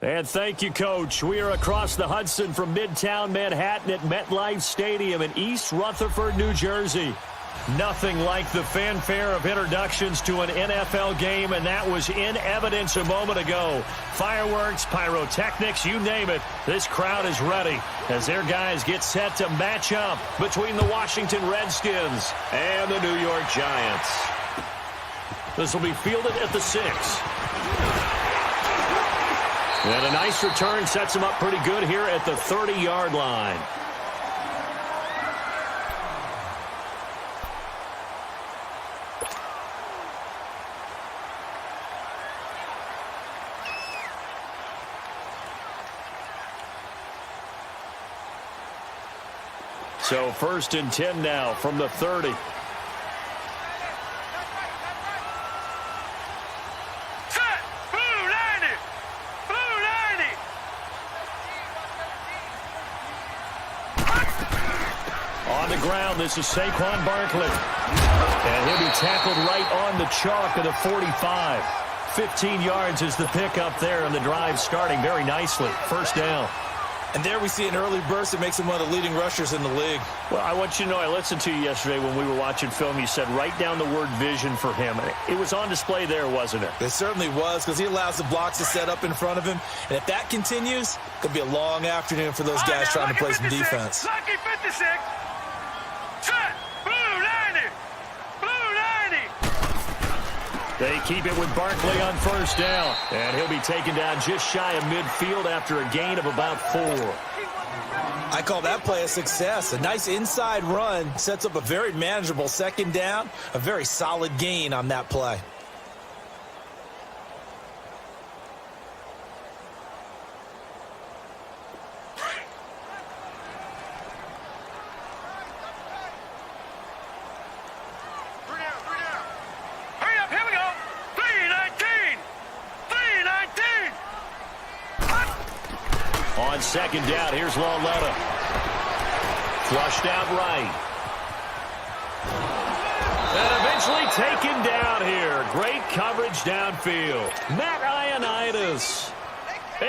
And thank you, Coach. We are across the Hudson from Midtown Manhattan at MetLife Stadium in East Rutherford, New Jersey. Nothing like the fanfare of introductions to an NFL game, and that was in evidence a moment ago. Fireworks, pyrotechnics, you name it. This crowd is ready as their guys get set to match up between the Washington Redskins and the New York Giants. This will be fielded at the 6. And a nice return sets him up pretty good here at the 30-yard line. So 1st and 10 now from the 30. Ground. This is Saquon Barkley. And he'll be tackled right on the chalk of the 45. 15 yards is the pickup there, and the drive starting very nicely. 1st down. And there we see an early burst that makes him one of the leading rushers in the league. Well, I want you to know, I listened to you yesterday when we were watching film. You said write down the word vision for him. It was on display there, wasn't it? It certainly was, because he allows the blocks to set up in front of him. And if that continues, it could be a long afternoon for those guys trying to play some defense. Lucky 56. They keep it with Barkley on 1st down. And he'll be taken down just shy of midfield after a gain of about 4. I call that play a success. A nice inside run sets up a very manageable 2nd down. A very solid gain on that play. On 2nd down, here's Wk10. Flushed out right. And eventually taken down here. Great coverage downfield. Matt Ioannidis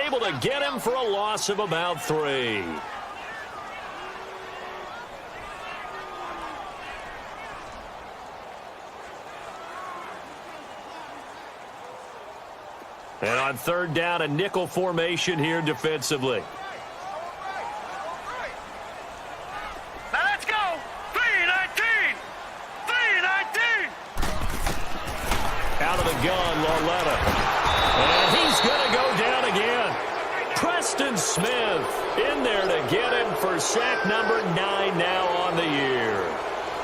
able to get him for a loss of about 3. And on 3rd down, a nickel formation here defensively. Now let's go. 3-19. 3-19. Out of the gun, Wk10. And he's going to go down again. Preston Smith in there to get him for sack number 9 now on the year.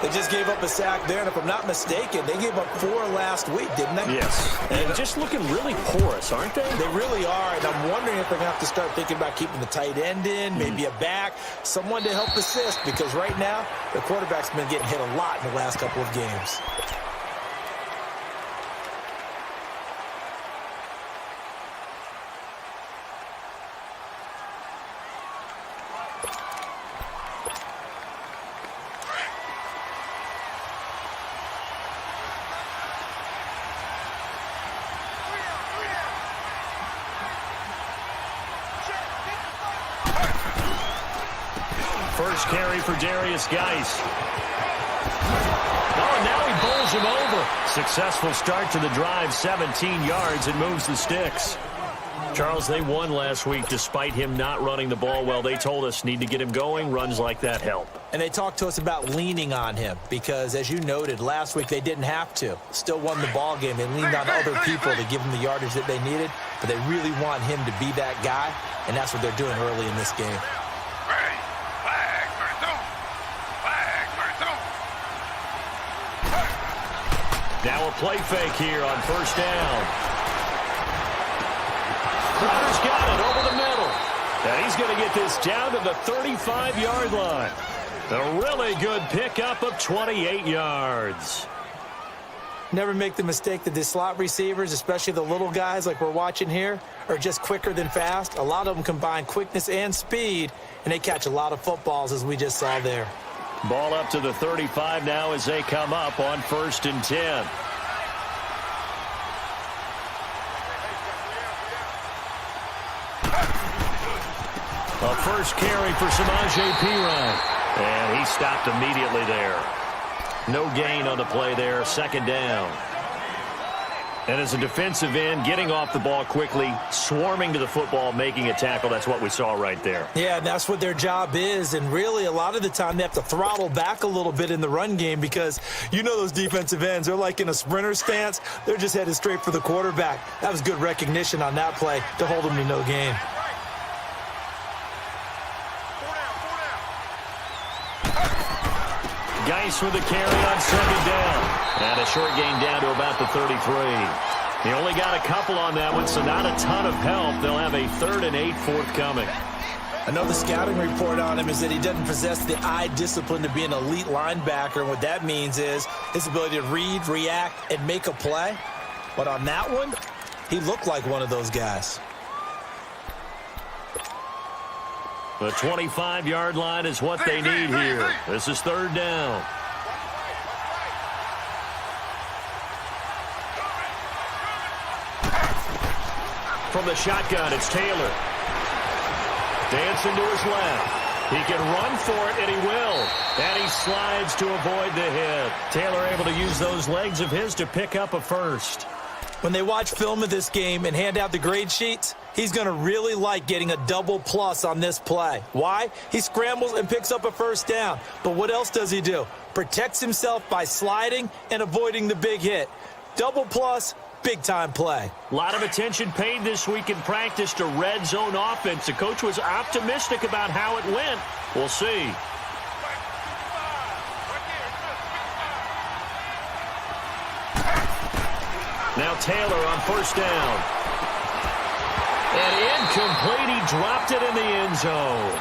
They just gave up a sack there, and if I'm not mistaken, they gave up 4 last week, didn't they? Yes. And just looking really porous, aren't they? They really are, and I'm wondering if they're going to have to start thinking about keeping the tight end in, maybe a back, someone to help assist, because right now, the quarterback's been getting hit a lot in the last couple of games. First carry for Darius Geis. Oh, and now he bowls him over. Successful start to the drive, 17 yards, and moves the sticks. Charles, they won last week despite him not running the ball well. They told us need to get him going. Runs like that help. And they talked to us about leaning on him because, as you noted, last week they didn't have to. Still won the ball game. They leaned on other people to give them the yardage that they needed, but they really want him to be that guy, and that's what they're doing early in this game. Now a play fake here on 1st down. Crowder's got it over the middle. And he's going to get this down to the 35-yard line. A really good pickup of 28 yards. Never make the mistake that the slot receivers, especially the little guys like we're watching here, are just quicker than fast. A lot of them combine quickness and speed, and they catch a lot of footballs, as we just saw there. Ball up to the 35 now as they come up on 1st and 10. A first carry for Samaje Perine. And he stopped immediately there. No gain on the play there. Second down. And as a defensive end, getting off the ball quickly, swarming to the football, making a tackle, that's what we saw right there. Yeah, and that's what their job is. And really, a lot of the time, they have to throttle back a little bit in the run game because you know those defensive ends, they're like in a sprinter stance. They're just headed straight for the quarterback. That was good recognition on that play to hold them to no gain. Geis with a carry on second down. And a short gain down to about the 33. He only got a couple on that one, so not a ton of help. They'll have a 3rd and 8 forthcoming. I know the scouting report on him is that he doesn't possess the eye discipline to be an elite linebacker. And what that means is his ability to read, react, and make a play. But on that one, he looked like one of those guys. The 25-yard line is what they need here. This is 3rd down. From the shotgun, it's Taylor. Dancing to his left. He can run for it, and he will. And he slides to avoid the hit. Taylor able to use those legs of his to pick up a first. When they watch film of this game and hand out the grade sheets, he's going to really like getting a double plus on this play. Why? He scrambles and picks up a first down. But what else does he do? Protects himself by sliding and avoiding the big hit. Double plus, big-time play. A lot of attention paid this week in practice to red zone offense. The coach was optimistic about how it went. We'll see. Now Taylor on first down. And incomplete. He dropped it in the end zone.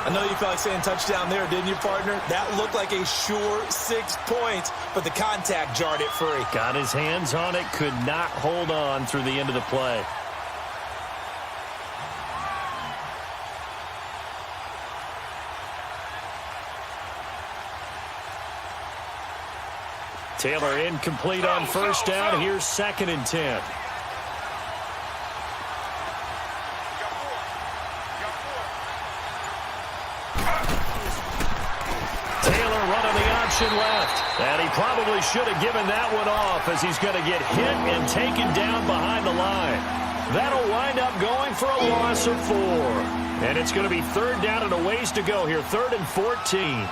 I know you felt like saying touchdown there, didn't you, partner? That looked like a sure 6 points, but the contact jarred it free. Got his hands on it, could not hold on through the end of the play. Taylor incomplete on first down. Here's 2nd and 10. Taylor running the option left. And he probably should have given that one off as he's going to get hit and taken down behind the line. That'll wind up going for a loss of 4. And it's going to be 3rd down and a ways to go here. 3rd and 14.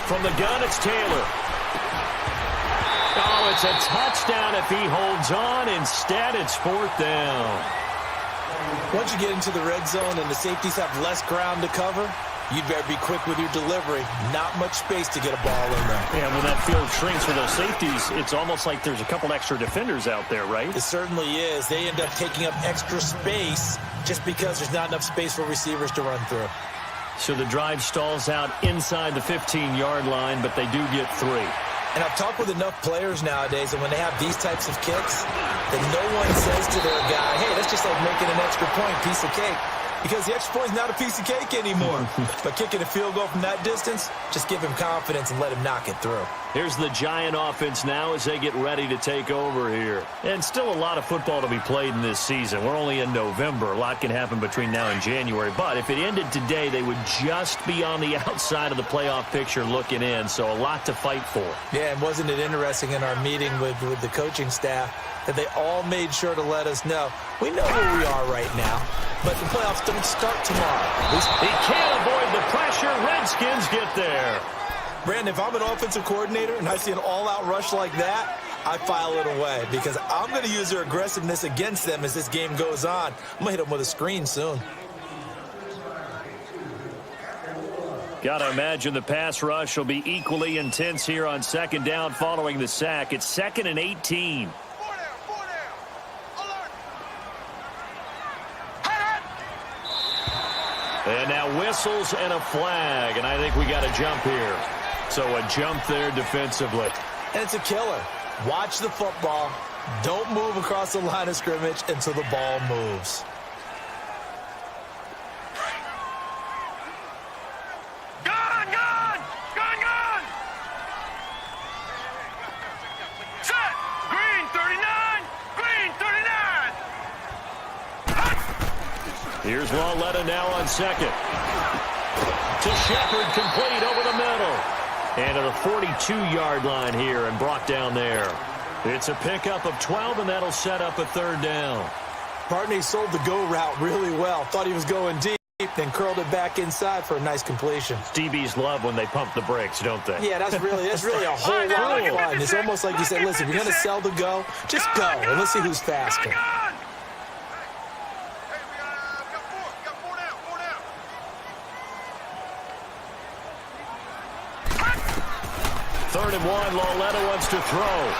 From the gun, it's Taylor. Oh, it's a touchdown if he holds on. Instead, it's 4th down. Once you get into the red zone and the safeties have less ground to cover, you'd better be quick with your delivery. Not much space to get a ball in there. Yeah, when that field shrinks for those safeties, it's almost like there's a couple extra defenders out there, right? It certainly is. They end up taking up extra space just because there's not enough space for receivers to run through. So the drive stalls out inside the 15-yard line, but they do get 3. And I've talked with enough players nowadays, and when they have these types of kicks, that no one says to their guy, hey, that's just like making an extra point, piece of cake. Because the extra point is not a piece of cake anymore. But kicking a field goal from that distance, just give him confidence and let him knock it through. Here's the Giant offense now as they get ready to take over here. And still a lot of football to be played in this season. We're only in November. A lot can happen between now and January. But if it ended today, they would just be on the outside of the playoff picture looking in. So a lot to fight for. Yeah, and wasn't it interesting in our meeting with the coaching staff that they all made sure to let us know, we know where we are right now, but the playoffs don't start tomorrow. He can't avoid the pressure. Redskins get there. Brandon, if I'm an offensive coordinator and I see an all-out rush like that, I file it away because I'm going to use their aggressiveness against them as this game goes on. I'm going to hit them with a screen soon. Got to imagine the pass rush will be equally intense here on 2nd down following the sack. It's 2nd and 18. And now whistles and a flag, and I think we got a jump here. So a jump there defensively. And it's a killer. Watch the football. Don't move across the line of scrimmage until the ball moves. Gun, gun! Gun, gun! Set! Green 39! Green 39! Here's Lauletta now on second. To Shepard, complete over the middle. And at the 42-yard line here and brought down there. It's a pickup of 12, and that'll set up a third down. Partney sold the go route really well. Thought he was going deep, then curled it back inside for a nice completion. DBs love when they pump the brakes, don't they? Yeah, that's really a whole lot of fun. It's almost like you said, listen, if you're going to sell the go, just go, and let's see who's faster. Third and one, Lauletta wants to throw.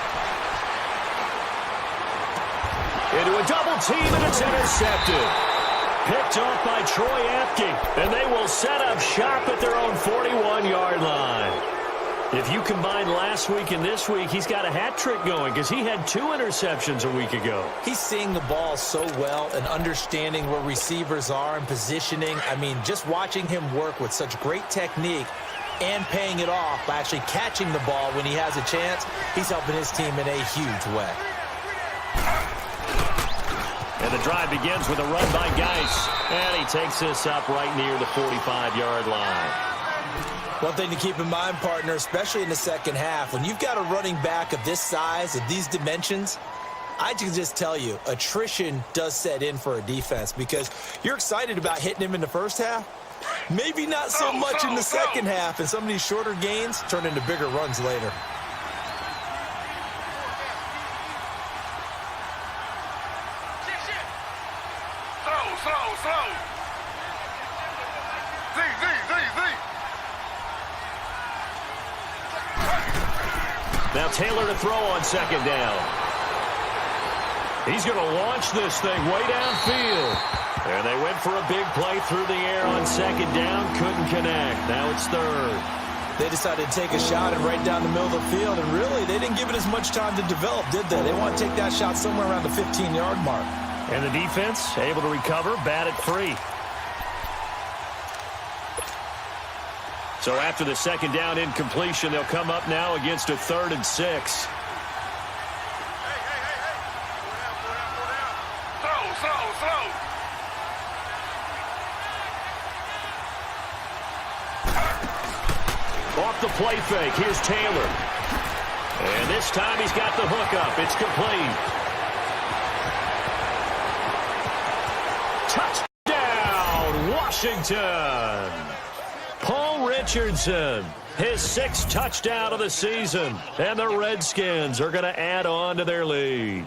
Into a double team, and it's intercepted. Picked off by Troy Apke, and they will set up shop at their own 41-yard line. If you combine last week and this week, he's got a hat trick going because he had 2 interceptions a week ago. He's seeing the ball so well and understanding where receivers are and positioning. I mean, just watching him work with such great technique and paying it off by actually catching the ball when he has a chance, he's helping his team in a huge way. And the drive begins with a run by Geis. And he takes this up right near the 45-yard line. One thing to keep in mind, partner, especially in the second half, when you've got a running back of this size, of these dimensions, I can just tell you, attrition does set in for a defense because you're excited about hitting him in the first half. Maybe not so much in the second half, and some of these shorter gains turn into bigger runs later. Slow. Z. Now Taylor to throw on second down. He's going to launch this thing way downfield. And they went for a big play through the air on second down. Couldn't connect. Now it's third. They decided to take a shot and right down the middle of the field. And really, they didn't give it as much time to develop, did they? They want to take that shot somewhere around the 15-yard mark. And the defense able to recover, batted free. So after the second down incompletion, they'll come up now against a 3rd and 6. Slow. Off the play fake, here's Taylor. And this time he's got the hook up. It's complete. Touchdown, Washington. Paul Richardson, his 6th touchdown of the season. And the Redskins are going to add on to their lead.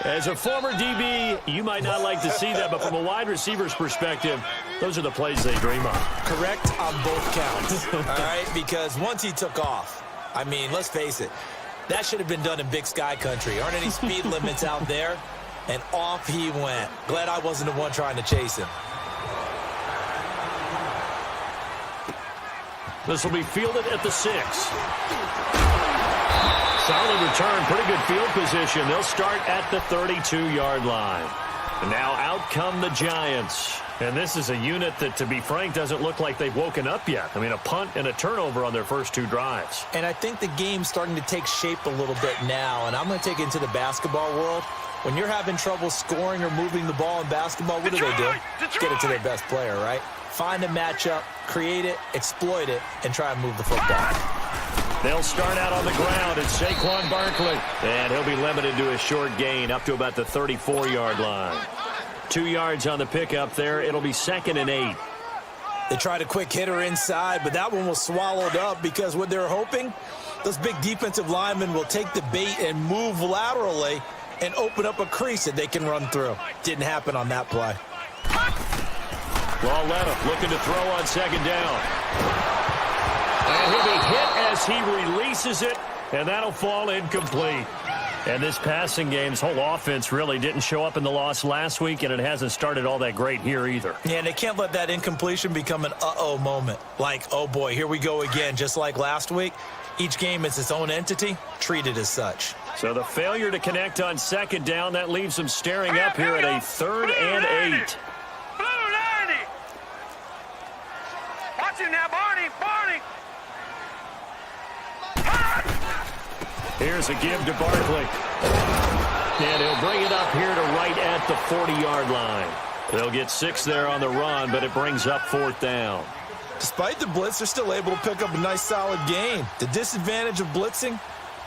As a former DB, you might not like to see that, but from a wide receiver's perspective, those are the plays they dream of. Correct on both counts, all right? Because once he took off, I mean, let's face it, that should have been done in Big Sky country. Aren't any speed limits out there? And off he went. Glad I wasn't the one trying to chase him. This will be fielded at the 6. Solid return, pretty good field position. They'll start at the 32-yard line. And now out come the Giants. And this is a unit that, to be frank, doesn't look like they've woken up yet. I mean, a punt and a turnover on their first 2 drives. And I think the game's starting to take shape a little bit now. And I'm going to take it into the basketball world. When you're having trouble scoring or moving the ball in basketball, what do? Get it to their best player, right? Find a matchup, create it, exploit it, and try and move the football. They'll start out on the ground. It's Saquon Barkley. And he'll be limited to a short gain up to about the 34-yard line. 2 yards on the pickup there. It'll be 2nd and 8. They tried a quick hitter inside, but that one was swallowed up because what they're hoping, those big defensive linemen will take the bait and move laterally and open up a crease that they can run through. Didn't happen on that play. Lauletta looking to throw on second down. And he'll be hit as he releases it, and that'll fall incomplete. And this passing game's whole offense really didn't show up in the loss last week, and it hasn't started all that great here either. Yeah, and they can't let that incompletion become an uh-oh moment. Like, oh boy, here we go again, just like last week. Each game is its own entity, treated as such. So the failure to connect on second down, that leaves them staring up here at a 3rd and 8. Blue 90. Watch him now, Barney. Here's a give to Barkley. And he'll bring it up here to right at the 40-yard line. They'll get 6 there on the run, but it brings up 4th down. Despite the blitz, they're still able to pick up a nice, solid gain. The disadvantage of blitzing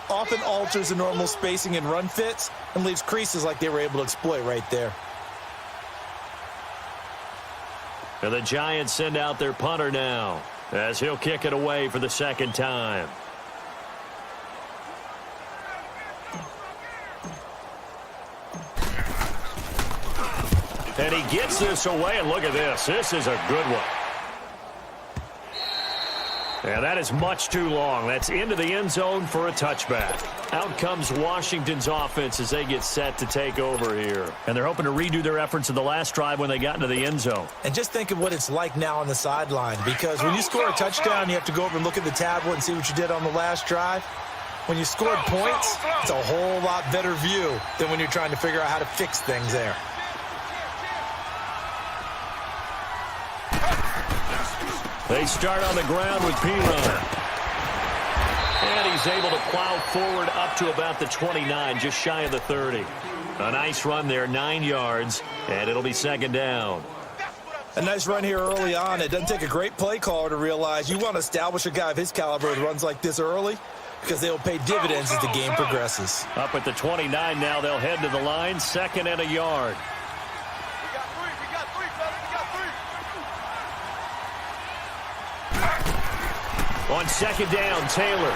often alters the normal spacing and run fits and leaves creases like they were able to exploit right there. And the Giants send out their punter now as he'll kick it away for the 2nd time. And he gets this away, and look at this. This is a good one. And that is much too long. That's into the end zone for a touchback. Out comes Washington's offense as they get set to take over here. And they're hoping to redo their efforts in the last drive when they got into the end zone. And just think of what it's like now on the sideline, because when you score a touchdown, you have to go over and look at the tablet and see what you did on the last drive. When you scored points, it's a whole lot better view than when you're trying to figure out how to fix things there. They start on the ground with Piron. And he's able to plow forward up to about the 29, just shy of the 30. A nice run there, 9 yards, and it'll be 2nd down. A nice run here early on. It doesn't take a great play caller to realize you want to establish a guy of his caliber with runs like this early, because they'll pay dividends as the game progresses. Up at the 29 now, they'll head to the line, 2nd and a yard. On 2nd down, Taylor.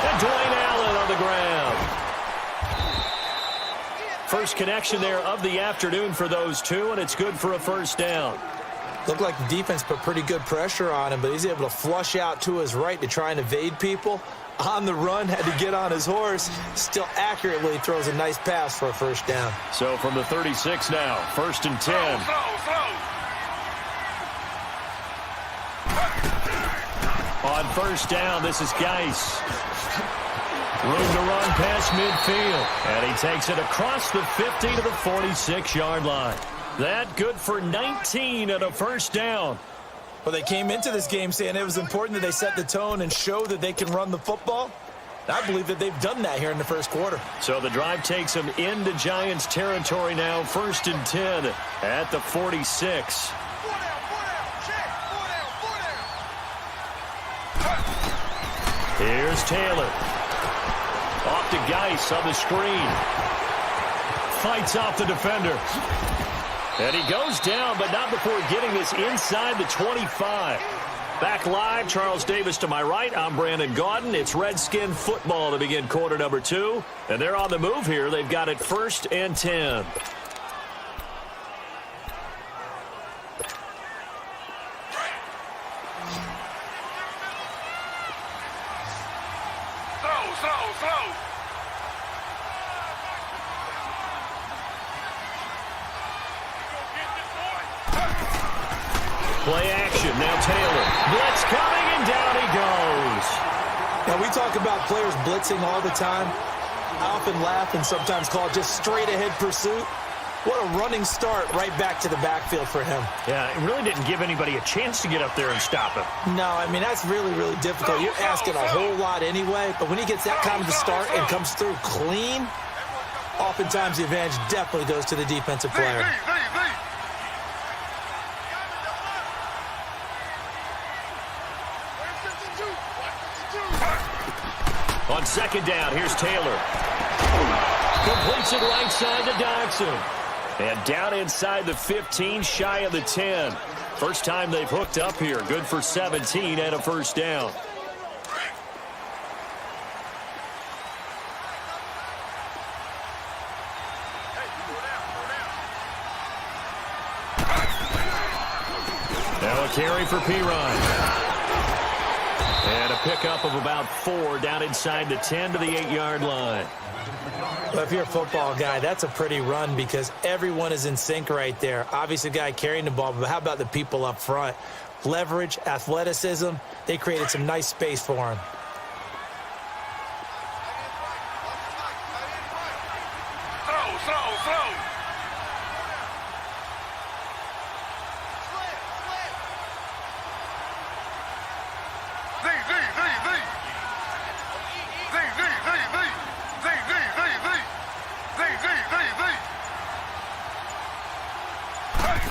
And Dwayne Allen on the ground. First connection there of the afternoon for those two, and it's good for a 1st down. Looked like the defense put pretty good pressure on him, but he's able to flush out to his right to try and evade people. On the run, had to get on his horse. Still accurately throws a nice pass for a 1st down. So from the 36 now, 1st and 10. On 1st down, this is Geis. Room to run past midfield. And he takes it across the 50 to the 46-yard line. That good for 19 and a 1st down. Well, they came into this game saying it was important that they set the tone and show that they can run the football. I believe that they've done that here in the 1st quarter. So the drive takes them into Giants territory now. 1st and 10 at the 46. Here's Taylor. Off to Geis on the screen. Fights off the defender. And he goes down, but not before getting this inside the 25. Back live, Charles Davis to my right. I'm Brandon Gaudin. It's Redskin football to begin quarter number 2. And they're on the move here. They've got it 1st and 10. Play action. Now Taylor. Blitz coming, and down he goes. Now, we talk about players blitzing all the time. I often laugh and sometimes call it just straight-ahead pursuit. What a running start right back to the backfield for him. Yeah, it really didn't give anybody a chance to get up there and stop him. No, I mean, that's really, really difficult. You're asking a whole lot anyway, but when he gets that kind of a start and comes through clean, oftentimes the advantage definitely goes to the defensive player. On 2nd down, here's Taylor. Completes it right side to Dodson. And down inside the 15, shy of the 10. First time they've hooked up here. Good for 17 and a 1st down. Now a carry for Piron. And a pickup of about 4 down inside the 10 to the 8-yard line. Well, if you're a football guy, that's a pretty run because everyone is in sync right there. Obviously, the guy carrying the ball, but how about the people up front? Leverage, athleticism, they created some nice space for him.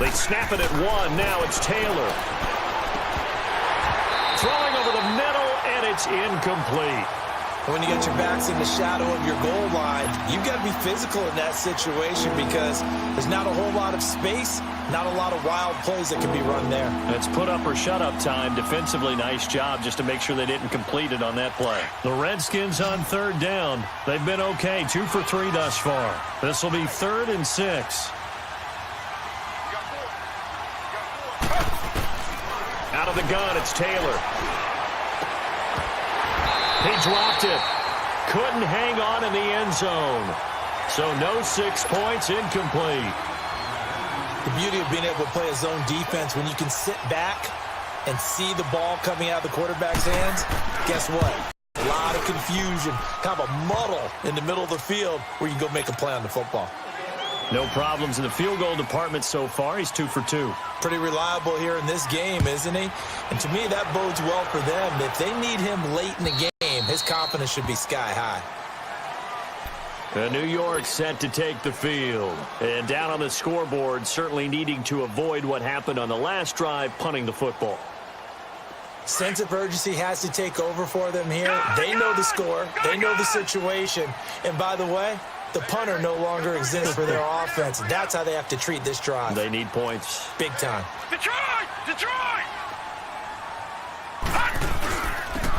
They snap it at 1. Now it's Taylor. Throwing over the middle, and it's incomplete. When you get your backs in the shadow of your goal line, you've got to be physical in that situation because there's not a whole lot of space, not a lot of wild plays that can be run there. It's put up or shut up time. Defensively, nice job just to make sure they didn't complete it on that play. The Redskins on 3rd down. They've been okay, 2 for 3 thus far. This will be 3rd and 6. Out of the gun, it's Taylor. He dropped it. Couldn't hang on in the end zone. So no 6 points, incomplete. The beauty of being able to play a zone defense when you can sit back and see the ball coming out of the quarterback's hands, guess what? A lot of confusion, kind of a muddle in the middle of the field where you can go make a play on the football. No problems in the field goal department so far. He's 2 for 2. Pretty reliable here in this game, isn't he? And to me, that bodes well for them. If they need him late in the game, his confidence should be sky high. New York set to take the field. And down on the scoreboard, certainly needing to avoid what happened on the last drive, punting the football. Sense of urgency has to take over for them here. They know the score. They know the situation. And by the way, the punter no longer exists for their offense. That's how they have to treat this drive. They need points. Big time. Detroit! Detroit!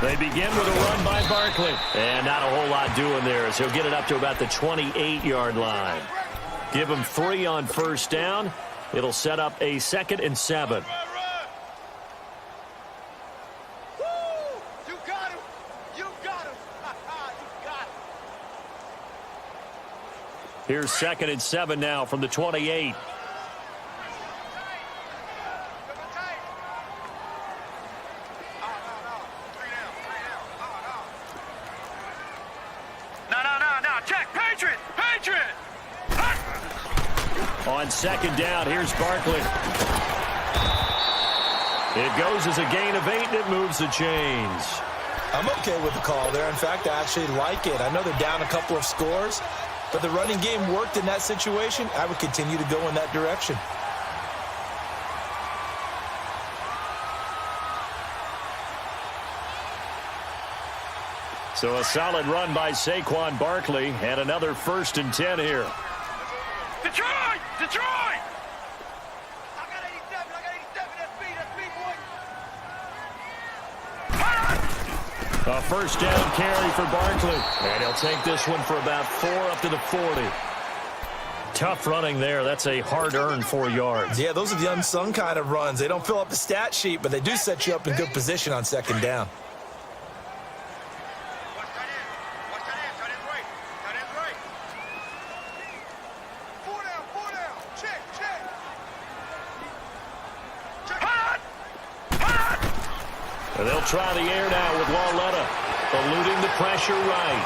They begin with a run by Barkley. And not a whole lot doing there as he'll get it up to about the 28-yard line. Give him 3 on 1st down. It'll set up a 2nd and 7. You got him! You got him! You got him! Here's 2nd and 7 now from the 28. Check! Patriot! Patriot! On 2nd down, here's Barkley. It goes as a gain of 8, and it moves the chains. I'm okay with the call there. In fact, I actually like it. I know they're down a couple of scores, but the running game worked in that situation. I would continue to go in that direction. So a solid run by Saquon Barkley and another 1st and 10 here. Detroit! Detroit! I got 87. That's speed. A 1st down carry for Barkley. And he'll take this one for about 4 up to the 40. Tough running there. That's a hard-earned 4 yards. Yeah, those are the unsung kind of runs. They don't fill up the stat sheet, but they do set you up in good position on 2nd down. And they'll try the air now with Wk10, eluding the pressure right.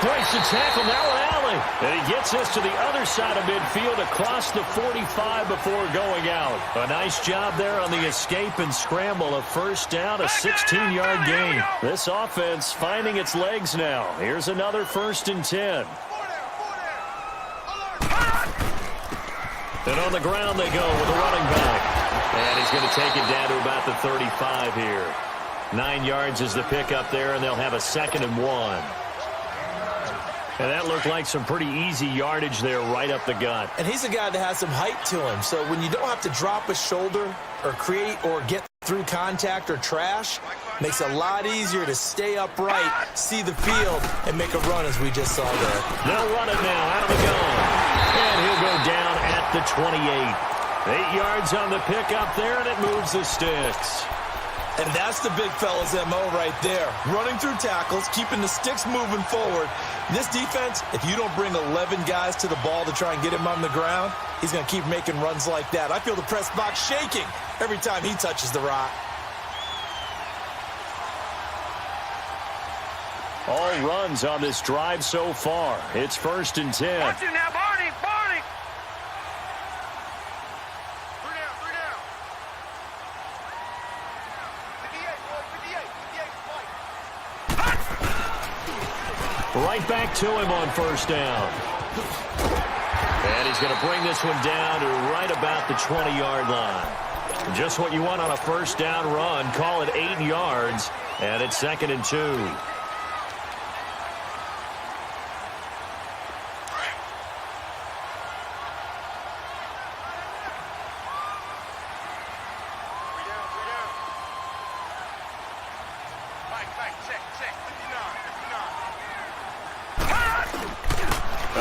Breaks the tackle, now an alley. And he gets this to the other side of midfield across the 45 before going out. A nice job there on the escape and scramble. A 1st down, a 16-yard gain. This offense finding its legs now. Here's another 1st and 10. And on the ground they go with a running back. And he's going to take it down to about the 35 here. 9 yards is the pickup there, and they'll have a 2nd and 1. And that looked like some pretty easy yardage there right up the gut. And he's a guy that has some height to him. So when you don't have to drop a shoulder or create or get through contact or trash, makes it a lot easier to stay upright, see the field, and make a run as we just saw there. They'll run it now out of the gun. And he'll go down at the 28. 8 yards on the pickup there, and it moves the sticks. And that's the big fella's MO right there. Running through tackles, keeping the sticks moving forward. This defense, if you don't bring 11 guys to the ball to try and get him on the ground, he's going to keep making runs like that. I feel the press box shaking every time he touches the rock. All runs on this drive so far. It's 1st and 10. Watch it now, Barney, Barney. 3 down. 58, boy, 58, Right back to him on 1st down. And he's going to bring this one down to right about the 20-yard line. Just what you want on a 1st down run. Call it 8 yards, and it's 2nd and 2.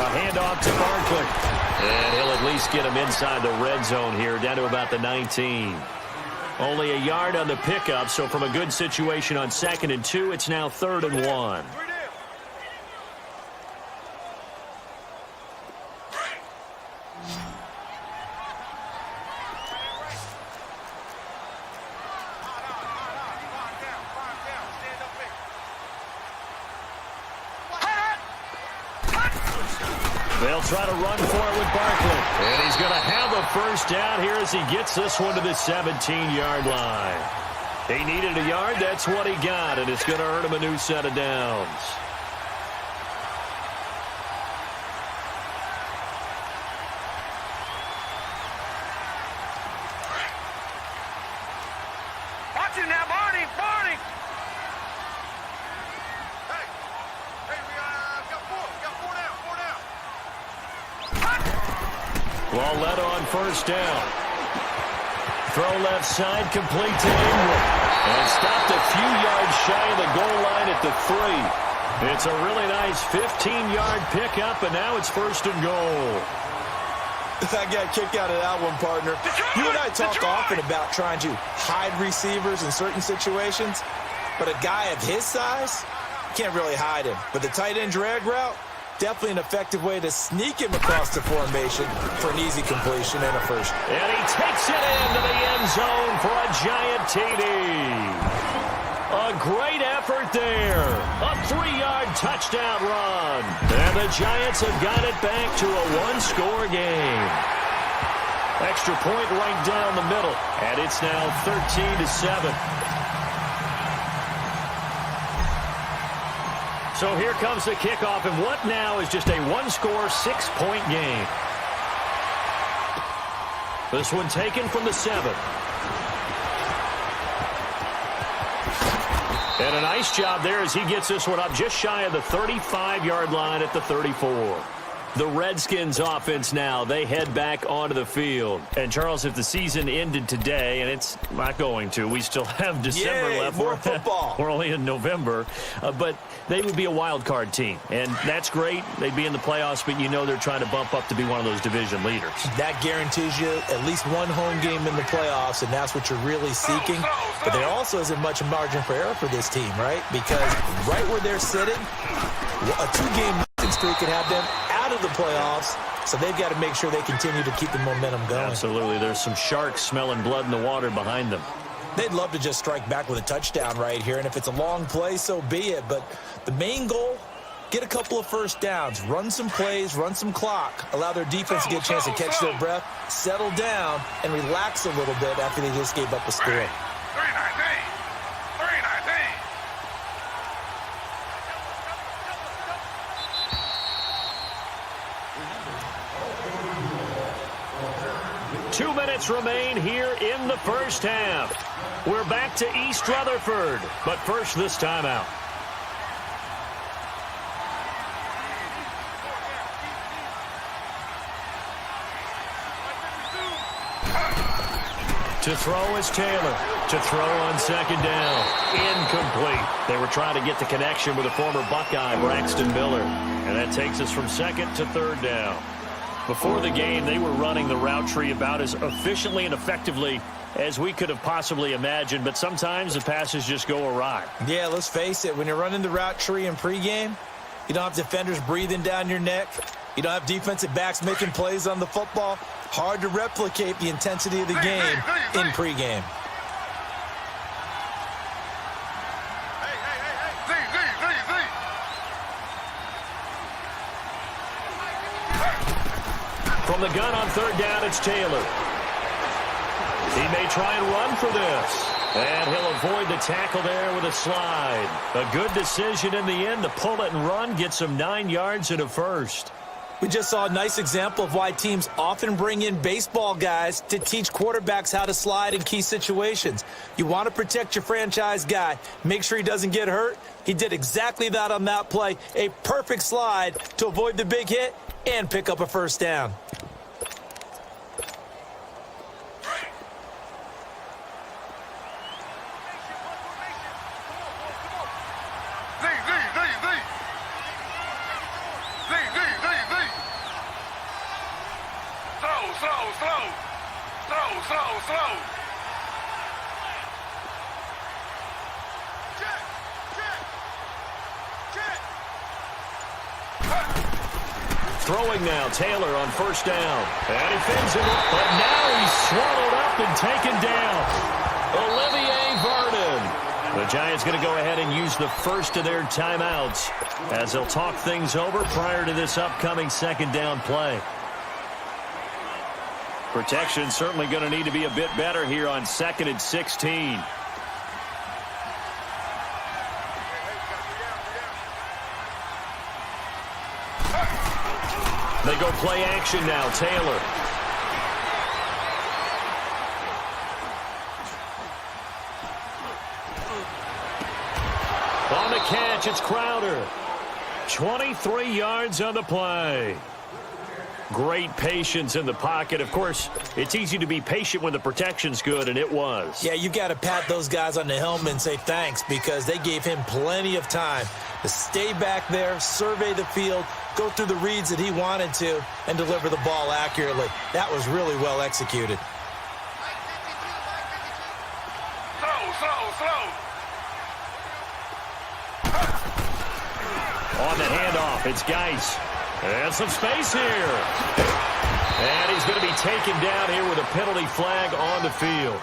Handoff to Barkley. And he'll at least get him inside the red zone here, down to about the 19. Only a yard on the pickup, so from a good situation on 2nd and 2, it's now 3rd and 1. They'll try to run for it with Barkley. And he's going to have a 1st down here as he gets this one to the 17-yard line. He needed a yard. That's what he got, and it's going to earn him a new set of downs. Watch it now, Barney, Barney. Hey, we got 4 down. Ball led on 1st down. Throw left side, complete to Ingram. And stopped a few yards shy of the goal line at the 3. It's a really nice 15-yard pickup, and now it's 1st and goal. I got a kick out of that one, partner. You and I talk often about trying to hide receivers in certain situations, but a guy of his size, can't really hide him. But the tight end drag route, definitely an effective way to sneak him across the formation for an easy completion and a 1st. And he takes it into the end zone for a giant TD. A great effort there. A 3-yard touchdown run. And the Giants have got it back to a 1-score game. Extra point right down the middle. And it's now 13-7. So here comes the kickoff, and what now is just a 1-score, 6-point game. This one taken from the 7. And a nice job there as he gets this one up just shy of the 35-yard line at the 34. The Redskins offense now, they head back onto the field. And, Charles, if the season ended today, and it's not going to, we still have December left. More football. We're only in November. But they would be a wild card team. And that's great. They'd be in the playoffs, but you know they're trying to bump up to be one of those division leaders. That Guarantees you at least one home game in the playoffs, and that's what you're really seeking. But there also isn't much margin for error for this team, right? Because right where they're sitting, a 2-game losing streak could have them out of the playoffs, so they've got to make sure they continue to keep the momentum going. Absolutely. There's some sharks smelling blood in the water behind them. They'd love to just strike back with a touchdown right here, and if it's a long play, so be it. But the main goal, get a couple of 1st downs, run some plays, run some clock, allow their defense to get a chance to catch their breath, settle down, and relax a little bit after they just gave up a score. 2 minutes remain here in the 1st half. We're back to East Rutherford, but first this timeout. To throw is Taylor. To throw on 2nd down. Incomplete. They were trying to get the connection with a former Buckeye, Braxton Miller. And that takes us from 2nd to 3rd down. Before the game, they were running the route tree about as efficiently and effectively as we could have possibly imagined, but sometimes the passes just go awry. Yeah, let's face it. When you're running the route tree in pregame, you don't have defenders breathing down your neck. You don't have defensive backs making plays on the football. Hard to replicate the intensity of the game in pregame. From the gun on third down, it's Taylor. He may try and run for this. And he'll avoid the tackle there with a slide. A good decision in the end to pull it and run, gets him 9 yards and a first. We just saw a nice example of why teams often bring in baseball guys to teach quarterbacks how to slide in key situations. You want to protect your franchise guy. Make sure he doesn't get hurt. He did exactly that on that play. A perfect slide to avoid the big hit and pick up a first down. Throwing now, Taylor on first down. And he fends him up, but now he's swallowed up and taken down. Olivier Vernon. The Giants going to go ahead and use the first of their timeouts as they'll talk things over prior to this upcoming second down play. Protection certainly going to need to be a bit better here on 2nd and 16. They go play action now, Taylor. On the catch, it's Crowder. 23 yards on the play. Great patience in the pocket. Of course, it's easy to be patient when the protection's good, and it was. Yeah, you got to pat those guys on the helmet and say thanks because they gave him plenty of time to stay back there, survey the field, go through the reads that he wanted to, and deliver the ball accurately. That was really well executed. On the handoff, it's Geis. And some space here. And he's going to be taken down here with a penalty flag on the field.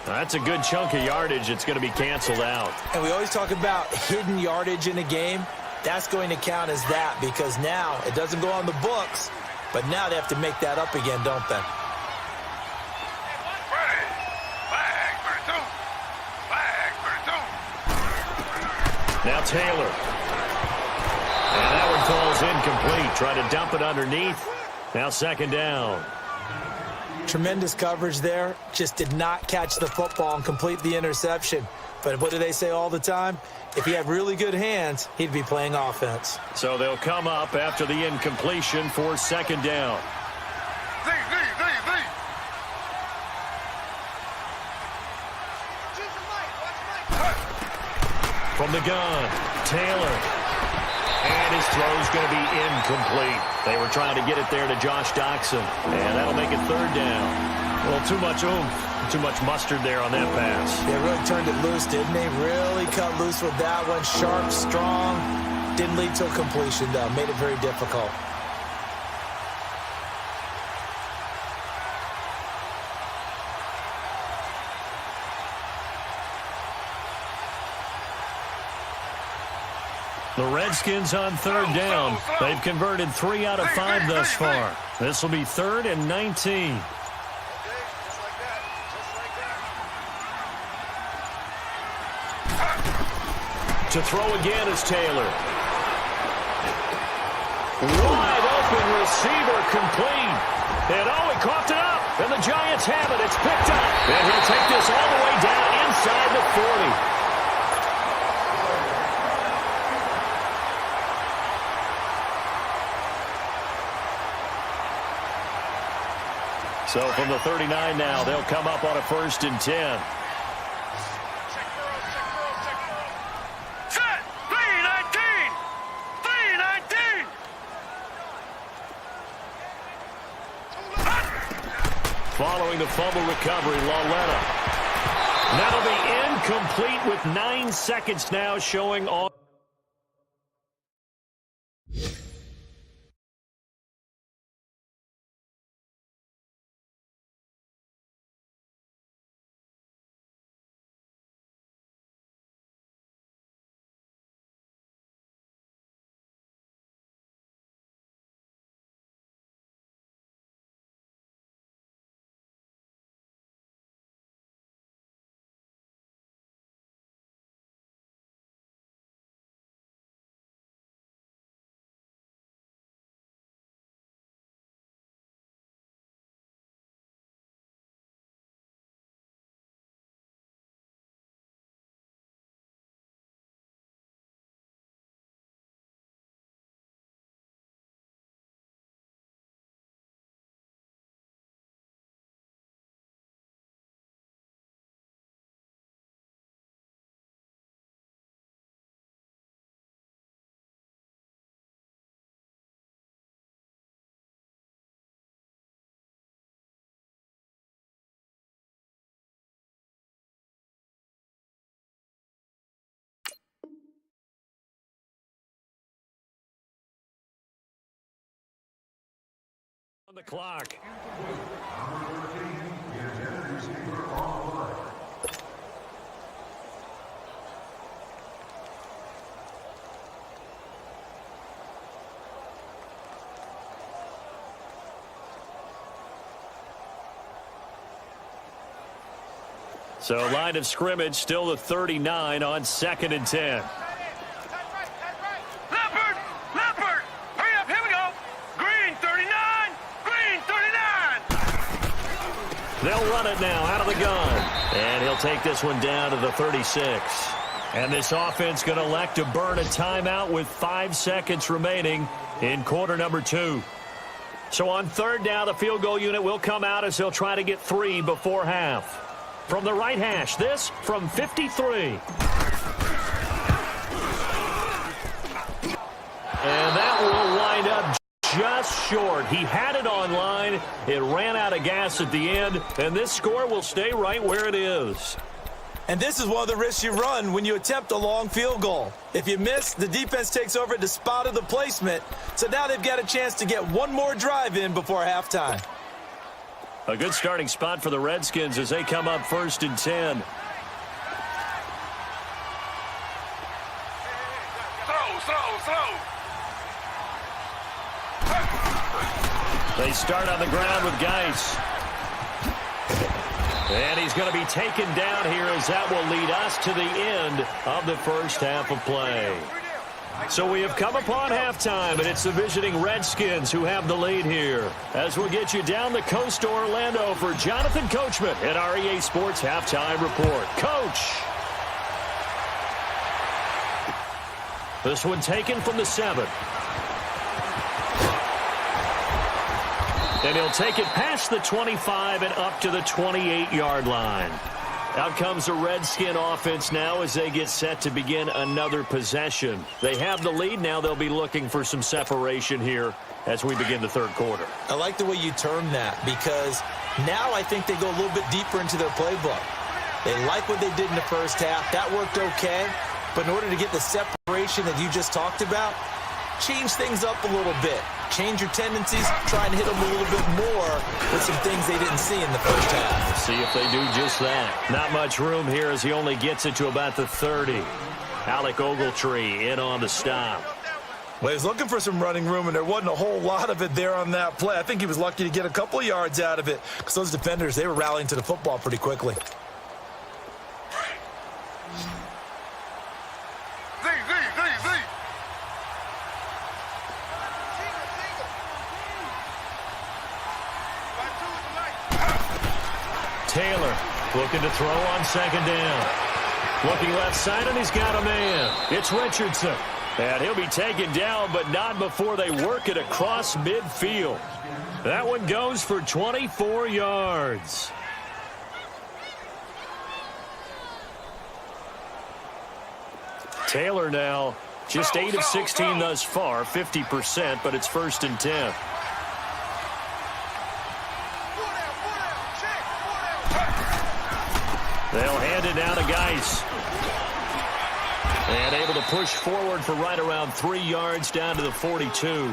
That's a good chunk of yardage. It's going to be canceled out. And we always talk about hidden yardage in a game. That's going to count as that because now it doesn't go on the books, but now they have to make that up again, don't they? Now Taylor. And that one falls incomplete. Try to dump it underneath. Now second down. Tremendous coverage there. Just did not catch the football and complete the interception. But what do they say all the time? If he had really good hands, he'd be playing offense. So they'll come up after the incompletion for second down. From the gun, Taylor. And his throw's going to be incomplete. They were trying to get it there to Josh Doxson. And that'll make it third down. Well, too much oomph, too much mustard there on that pass. They really turned it loose, didn't they? Really cut loose with that one. Sharp, strong. Didn't lead to a completion, though. Made it very difficult. The Redskins on third down. They've converted 3 out of 5 thus far. This will be 3rd and 19. To throw again is Taylor. Wide open receiver complete. And he coughed it up. And the Giants have it. It's picked up. And he'll take this all the way down inside the 40. So from the 39 now, they'll come up on a 1st and 10. following the fumble recovery. Lauletta. That'll be incomplete with 9 seconds now showing on. On the clock. So line of scrimmage still the 39 on 2nd and 10. They'll run it now out of the gun. And he'll take this one down to the 36. And this offense going to elect to burn a timeout with 5 seconds remaining in quarter number 2. So on 3rd down, the field goal unit will come out as they'll try to get 3 before half. From the right hash, this from 53. And that will wind up just short. He had it on line. It ran out of gas at the end, and this score will stay right where it is. And this is one of the risks you run when you attempt a long field goal. If you miss, the defense takes over at the spot of the placement. So now they've got a chance to get one more drive in before halftime. A good starting spot for the Redskins as they come up 1st and 10. They start on the ground with Geis. And he's going to be taken down here as that will lead us to the end of the first half of play. So we have come upon halftime, and it's the visiting Redskins who have the lead here. As we'll get you down the coast to Orlando for Jonathan Coachman at our EA Sports Halftime Report. Coach! This one taken from the 7. And he'll take it past the 25 and up to the 28-yard line. Out comes the Redskin offense now as they get set to begin another possession. They have the lead. Now they'll be looking for some separation here as we begin the 3rd quarter. I like the way you term that because now I think they go a little bit deeper into their playbook. They like what they did in the first half. That worked okay. But in order to get the separation that you just talked about, change things up a little bit. Change your tendencies, try and hit them a little bit more with some things they didn't see in the first half. See if they do just that. Not much room here as he only gets it to about the 30. Alec Ogletree in on the stop. Well, he's looking for some running room, and there wasn't a whole lot of it there on that play. I think he was lucky to get a couple of yards out of it because those defenders, they were rallying to the football pretty quickly. Taylor looking to throw on 2nd down. Looking left side, and he's got a man. It's Richardson. And he'll be taken down, but not before they work it across midfield. That one goes for 24 yards. Taylor now just 8 of 16 thus far, 50%, but it's 1st and 10. to push forward for right around 3 yards down to the 42.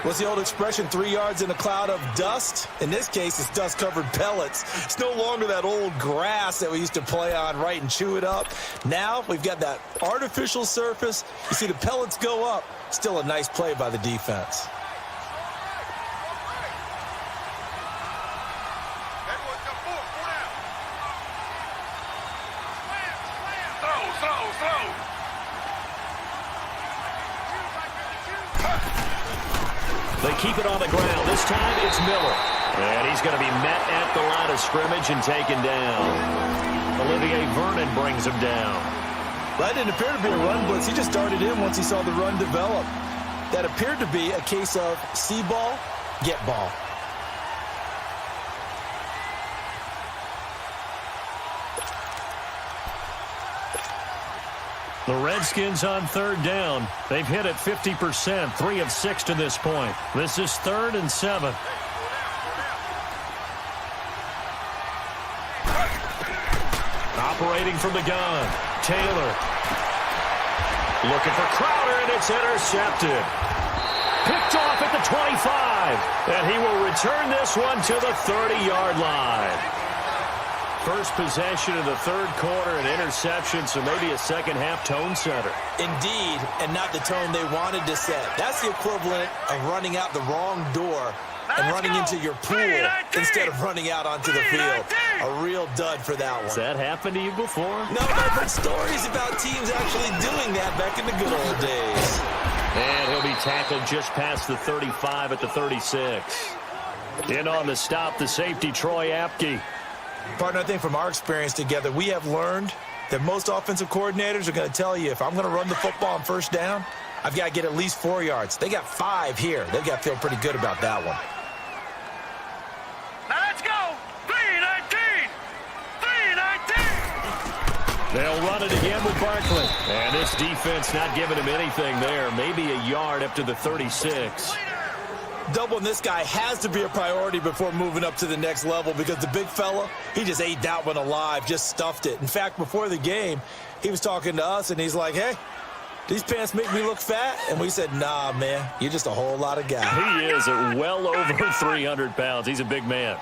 What's the old expression, 3 yards in a cloud of dust? In this case, it's dust-covered pellets. It's no longer that old grass that we used to play on, right, and chew it up. Now we've got that artificial surface. You see the pellets go up. Still a nice play by the defense. They keep it on the ground. This time it's Miller. And he's going to be met at the line of scrimmage and taken down. Olivier Vernon brings him down. That didn't appear to be a run blitz. He just started in once he saw the run develop. That appeared to be a case of see ball, get ball. The Redskins on third down. They've hit it 50%, 3 of 6 to this point. This is 3rd and 7. Operating from the gun, Taylor. Looking for Crowder, and it's intercepted. Picked off at the 25, and he will return this one to the 30-yard line. First possession of the third quarter, an interception, so maybe a second-half tone setter. Indeed, and not the tone they wanted to set. That's the equivalent of running out the wrong door and running into your pool instead of running out onto the field. A real dud for that one. Has that happened to you before? No, I've heard stories about teams actually doing that back in the good old days. And he'll be tackled just past the 35 at the 36. In on the stop, the safety, Troy Apke. Partner, I think from our experience together, we have learned that most offensive coordinators are going to tell you, if I'm going to run the football on first down, I've got to get at least 4 yards. They got 5 here. They've got to feel pretty good about that one. Now let's go. 3-19. 3-19. They'll run it again with Barkley. And this defense not giving him anything there. Maybe a yard up to the 36. Doubling this guy has to be a priority before moving up to the next level, because the big fella, he just ate that one alive, just stuffed it. In fact, before the game, he was talking to us, and he's like, hey, these pants make me look fat? And we said, nah, man, you're just a whole lot of guy. He is at well over 300 pounds. He's a big man.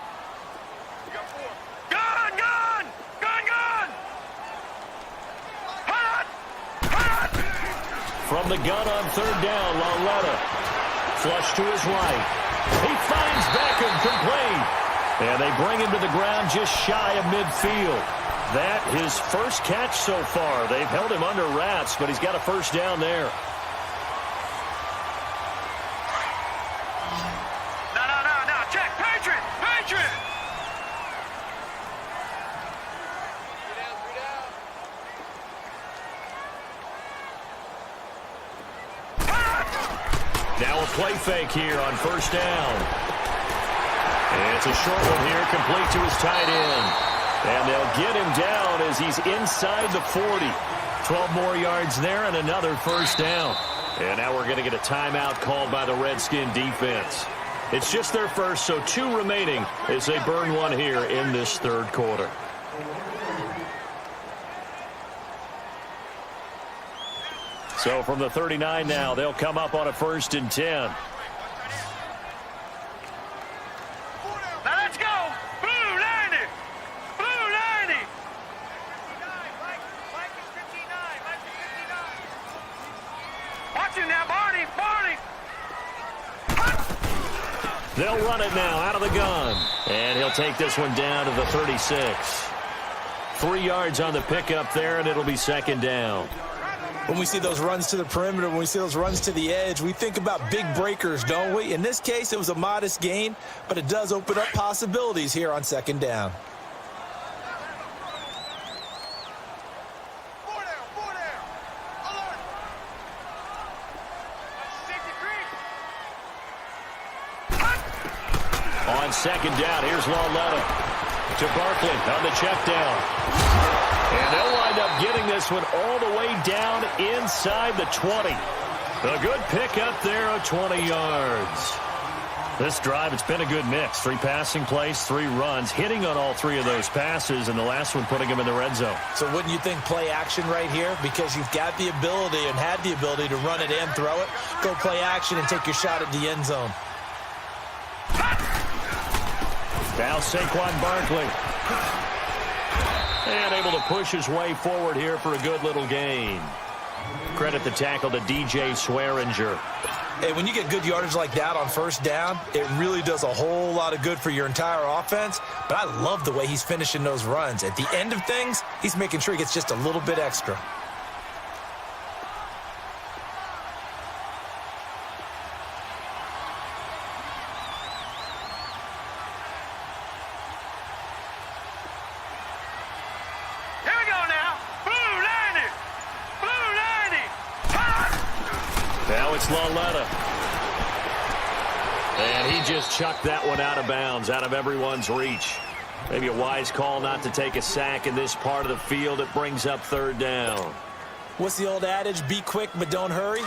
Gun, gun. Gun, gun. Hot. Hot. From the gun on third down, Lauletta. Flush to his right. He finds Beckham complete. And they bring him to the ground just shy of midfield. That his first catch so far. They've held him under wraps, but he's got a first down there. No. Check. Patriot. Patriot. Now a play fake here on first down. And it's a short one here, complete to his tight end. And they'll get him down as he's inside the 40. 12 more yards there and another first down. And now we're going to get a timeout called by the Redskin defense. It's just their first, so 2 remaining as they burn one here in this third quarter. So from the 39 now, they'll come up on a 1st and 10. Now let's go. Blue 90. Blue 90. Mike is 59. Mike is 59. Watch him now, Barney. Barney. They'll run it now out of the gun. And he'll take this one down to the 36. 3 yards on the pickup there, and it'll be second down. When we see those runs to the perimeter, when we see those runs to the edge, we think about big breakers, don't we? In this case, it was a modest gain, but it does open up possibilities here on second down. Four down. Alert. On second down, here's Lauletta to Barkley on the check down. And they'll wind up getting this one all the way down inside the 20. A good pick up there of 20 yards. This drive, it's been a good mix. 3 passing plays, 3 runs, hitting on all 3 of those passes, and the last one putting him in the red zone. So wouldn't you think play action right here? Because you've got the ability and had the ability to run it and throw it. Go play action and take your shot at the end zone. Now Saquon Barkley. And able to push his way forward here for a good little gain. Credit the tackle to DJ Swearinger. Hey, when you get good yardage like that on first down, it really does a whole lot of good for your entire offense. But I love the way he's finishing those runs. At the end of things, he's making sure he gets just a little bit extra. Here we go now. Blue 90. Blue 90. Now it's Laletta. And he just chucked that one out of bounds, out of everyone's reach. Maybe a wise call not to take a sack in this part of the field. It brings up 3rd down. What's the old adage? Be quick, but don't hurry.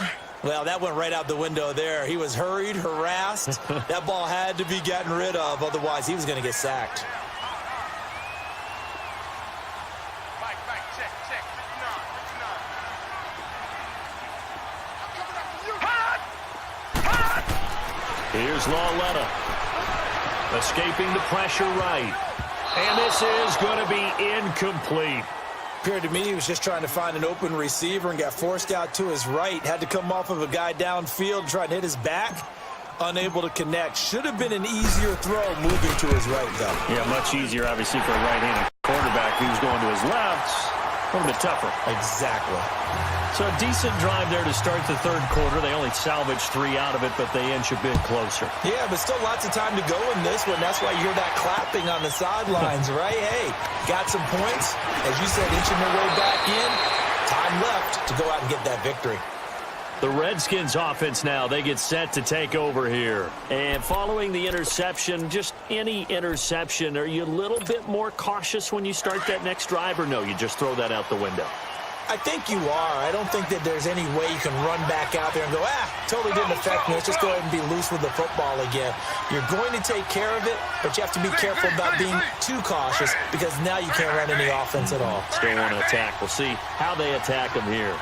Well, that went right out the window there. He was hurried, harassed. That ball had to be gotten rid of. Otherwise, he was going to get sacked. Mike, check. 59. Here's Laletta. Escaping the pressure right. And this is going to be incomplete. Appeared to me he was just trying to find an open receiver and got forced out to his right. Had to come off of a guy downfield, try to hit his back. Unable to connect. Should have been an easier throw moving to his right, though. Yeah, much easier, obviously, for a right-handed quarterback who's going to his left. A little bit tougher. Exactly. So a decent drive there to start the 3rd quarter. They only salvaged 3 out of it, but they inch a bit closer. Yeah, but still lots of time to go in this one. That's why you hear that clapping on the sidelines, right? Hey, got some points. As you said, inching their way back in. Time left to go out and get that victory. The Redskins offense now, they get set to take over here. And following the interception, just any interception, are you a little bit more cautious when you start that next drive, or no, you just throw that out the window? I think you are. I don't think that there's any way you can run back out there and go, totally didn't affect me. Let's just go ahead and be loose with the football again. You're going to take care of it, but you have to be careful about being too cautious because now you can't run any offense at all. Still want to attack. We'll see how they attack them here.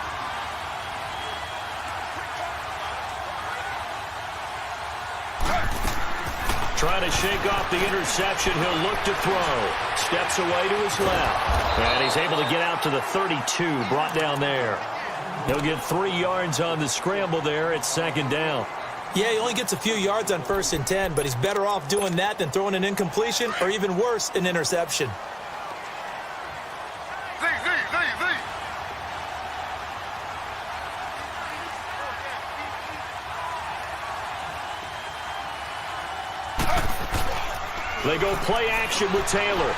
Trying to shake off the interception. He'll look to throw. Steps away to his left. And he's able to get out to the 32, brought down there. He'll get 3 yards on the scramble there. It's 2nd down. Yeah, he only gets a few yards on 1st and 10, but he's better off doing that than throwing an incompletion or even worse, an interception. They go play action with Taylor.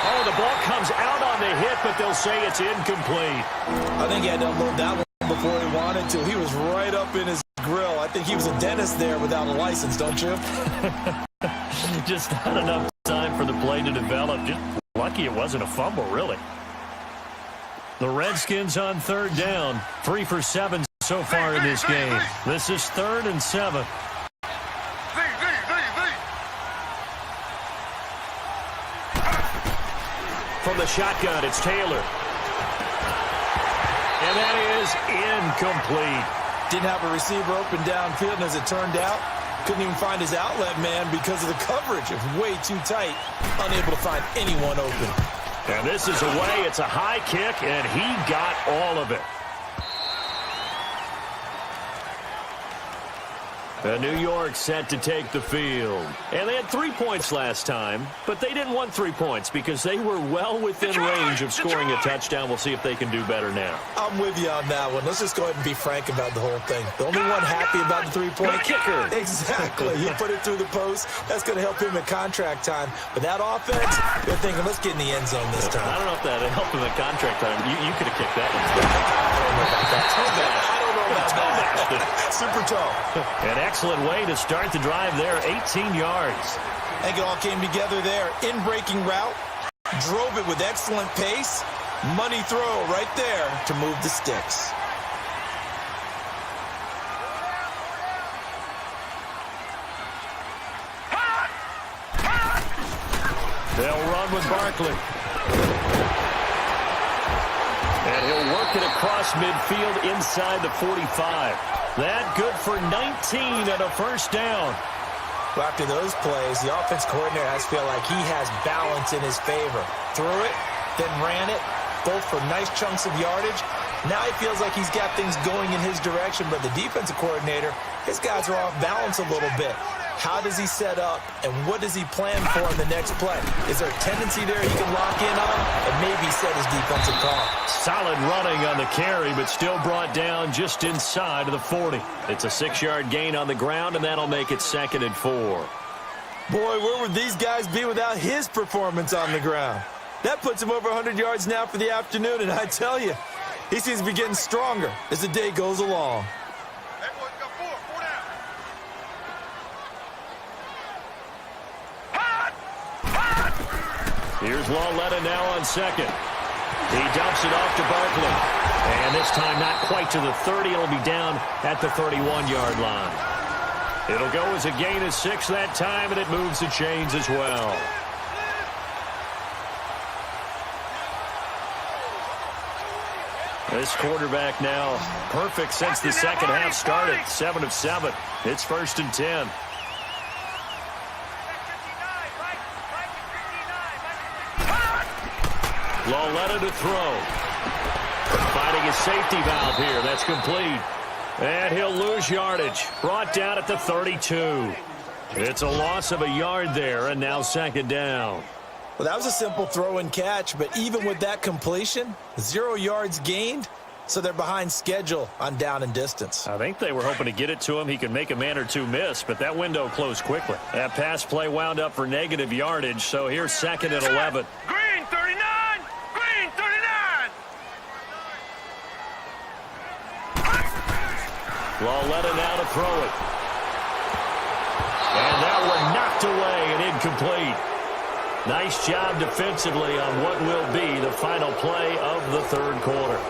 Oh, the ball comes out on the hit, but they'll say it's incomplete. I think he had to unload that one before he wanted to. He was right up in his grill. I think he was a dentist there without a license, don't you? Just not enough time for the play to develop. Just lucky it wasn't a fumble, really. The Redskins on 3rd down. 3 for 7 so far in this game. This is 3rd and 7. From the shotgun, it's Taylor. And that is incomplete. Didn't have a receiver open downfield, and as it turned out, couldn't even find his outlet man because of the coverage. It was way too tight, unable to find anyone open. And this is away. It's a high kick, and he got all of it. New York set to take the field. And they had 3 points last time, but they didn't want 3 points because they were well within range of scoring a touchdown. We'll see if they can do better now. I'm with you on that one. Let's just go ahead and be frank about the whole thing. The only one happy about the 3-point kicker. Exactly. He put it through the post. That's going to help him at contract time. But that offense, they're thinking, let's get in the end zone this time. I don't know if that helped him at contract time. You could have kicked that one. I don't know about that. I don't know about that. Super tall. An excellent way to start the drive there. 18 yards. I think it all came together there. In-breaking route. Drove it with excellent pace. Money throw right there to move the sticks. They'll run with Barkley. And he'll work it across midfield inside the 45. That good for 19 and a first down. Well, after those plays, the offense coordinator has to feel like he has balance in his favor. Threw it, then ran it, both for nice chunks of yardage. Now he feels like he's got things going in his direction, but the defensive coordinator, his guys are off balance a little bit. How does he set up, and what does he plan for in the next play? Is there a tendency there he can lock in on and maybe set his defensive call? Solid running on the carry, but still brought down just inside of the 40. It's a 6-yard gain on the ground, and that'll make it 2nd and 4. Boy, where would these guys be without his performance on the ground? That puts him over 100 yards now for the afternoon, and I tell you, he seems to be getting stronger as the day goes along. Here's Wk10 now on 2nd. He dumps it off to Barkley. And this time not quite to the 30. It'll be down at the 31-yard line. It'll go as a gain of 6 that time, and it moves the chains as well. This quarterback now perfect since the second half started. 7 of 7. It's 1st and 10. Wk10 to throw. Finding his safety valve here. That's complete. And he'll lose yardage. Brought down at the 32. It's a loss of a yard there, and now 2nd down. Well, that was a simple throw and catch, but even with that completion, 0 yards gained, so they're behind schedule on down and distance. I think they were hoping to get it to him. He could make a man or two miss, but that window closed quickly. That pass play wound up for negative yardage, so here's 2nd and 11. Green 39! Green 39! Wk10 now to throw it. And that one knocked away and incomplete. Nice job defensively on what will be the final play of the 3rd quarter.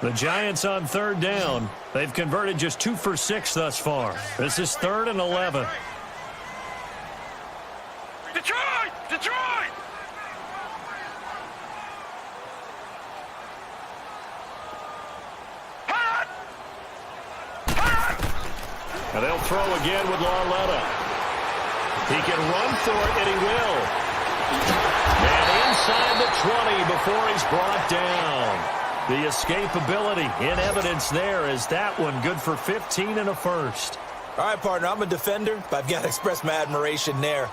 The Giants on 3rd down. They've converted just 2 for 6 thus far. This is 3rd and 11. Detroit! Detroit! Hot! Hot! And they'll throw again with Wk10. He can run for it, and he will. And inside the 20 before he's brought down. The escapability in evidence there as that one good for 15 and a first. All right, partner, I'm a defender, but I've got to express my admiration there.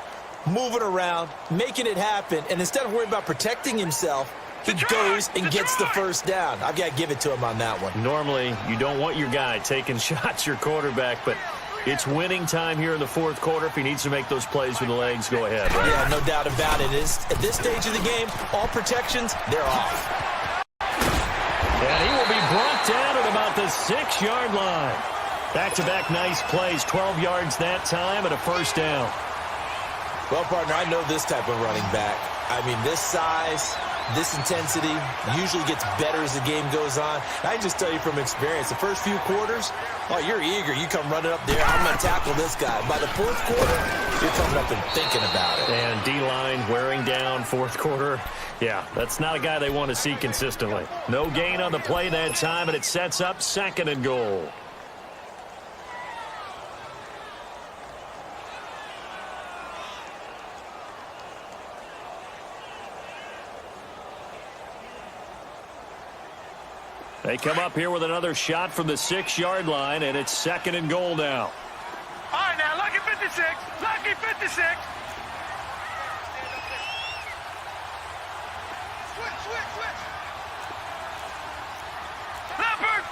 Moving around, making it happen, and instead of worrying about protecting himself, he goes and gets the first down. I've got to give it to him on that one. Normally, you don't want your guy taking shots, your quarterback, but it's winning time here in the 4th quarter. If he needs to make those plays with the legs, go ahead. Right? Yeah, no doubt about it. At this stage of the game, all protections, they're off. And he will be brought down at about the 6-yard line. Back-to-back nice plays, 12 yards that time and a first down. Well, partner, I know this type of running back. I mean, this size, this intensity usually gets better as the game goes on. I can just tell you from experience, the first few quarters, oh, you're eager. You come running up there, I'm going to tackle this guy. By the 4th quarter, you're coming up and thinking about it. And D-line wearing down 4th quarter. Yeah, that's not a guy they want to see consistently. No gain on the play that time, and it sets up 2nd and goal. They come up here with another shot from the 6-yard line, and it's 2nd and goal now. All right, now, lucky 56. Lucky 56. Switch. Leopard.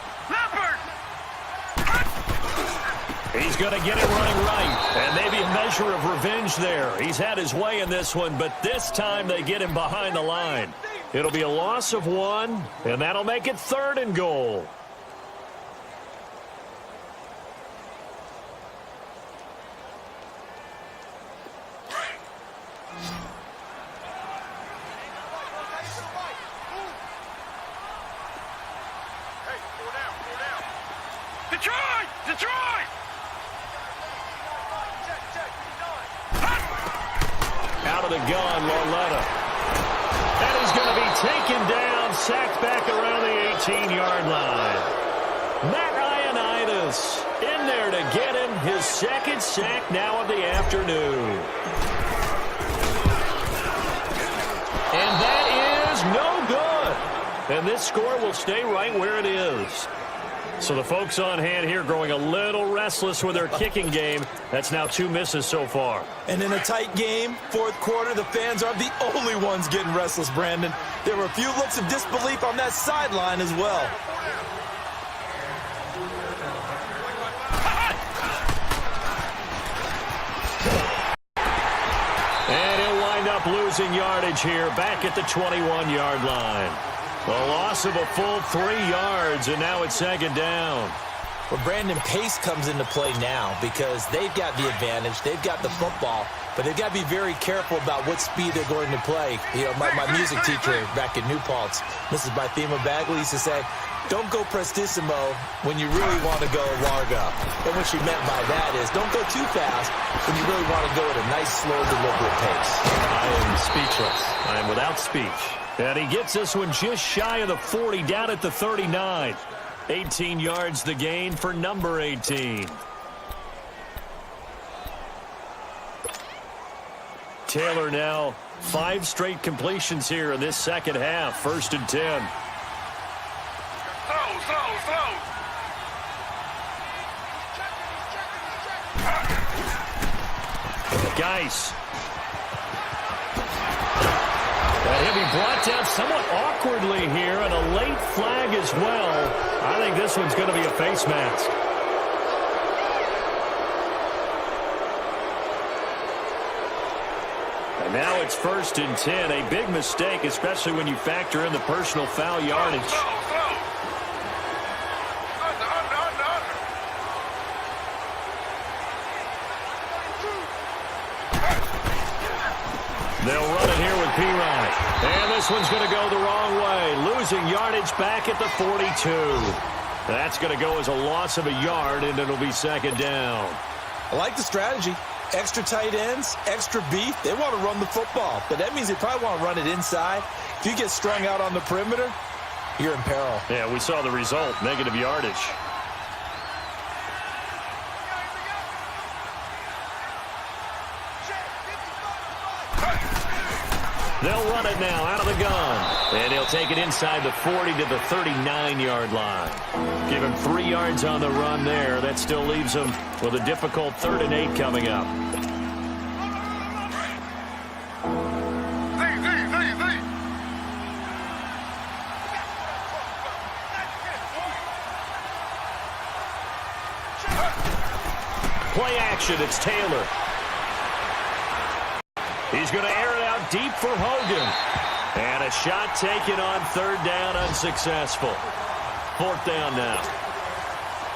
He's going to get it running right, and maybe a measure of revenge there. He's had his way in this one, but this time they get him behind the line. It'll be a loss of 1, and that'll make it 3rd and goal. Detroit! Detroit! Out of the gun, Lauletta. And he's going to be taken down, sacked back around the 18-yard line. Matt Ioannidis in there to get him his second sack now of the afternoon. And that is no good. And this score will stay right where it is. So the folks on hand here growing a little restless with their kicking game. That's now 2 misses so far. And in a tight game, fourth quarter, the fans aren't the only ones getting restless, Brandon. There were a few looks of disbelief on that sideline as well. And he'll wind up losing yardage here back at the 21-yard line. A loss of a full 3 yards, and now it's second down. Well, Brandon, pace comes into play now because they've got the advantage. They've got the football, but they've got to be very careful about what speed they're going to play. You know, my music teacher back in New Paltz, Mrs. Bythema Bagley, used to say, don't go prestissimo when you really want to go larga. And what she meant by that is don't go too fast when you really want to go at a nice, slow, deliberate pace. I am speechless. I am without speech. And he gets this one just shy of the 40, down at the 39. 18 yards the gain for number 18. Taylor now 5 straight completions here in this second half. 1st and 10. Geis. He'll be brought down somewhat awkwardly here, and a late flag as well. I think this one's going to be a face mask. And now it's 1st and 10. A big mistake, especially when you factor in the personal foul yardage. They'll run it here with Pirine. And this one's going to go the wrong way. Losing yardage back at the 42. That's going to go as a loss of a yard, and it'll be second down. I like the strategy. Extra tight ends, extra beef. They want to run the football, but that means they probably want to run it inside. If you get strung out on the perimeter, you're in peril. Yeah, we saw the result, negative yardage. They'll run it now out of the gun. And he'll take it inside the 40 to the 39-yard line. Give him 3 yards on the run there. That still leaves him with a difficult 3rd and 8 coming up. Play action, it's Taylor. He's going to air it out deep for Hogan. And a shot taken on 3rd down, unsuccessful. 4th down now.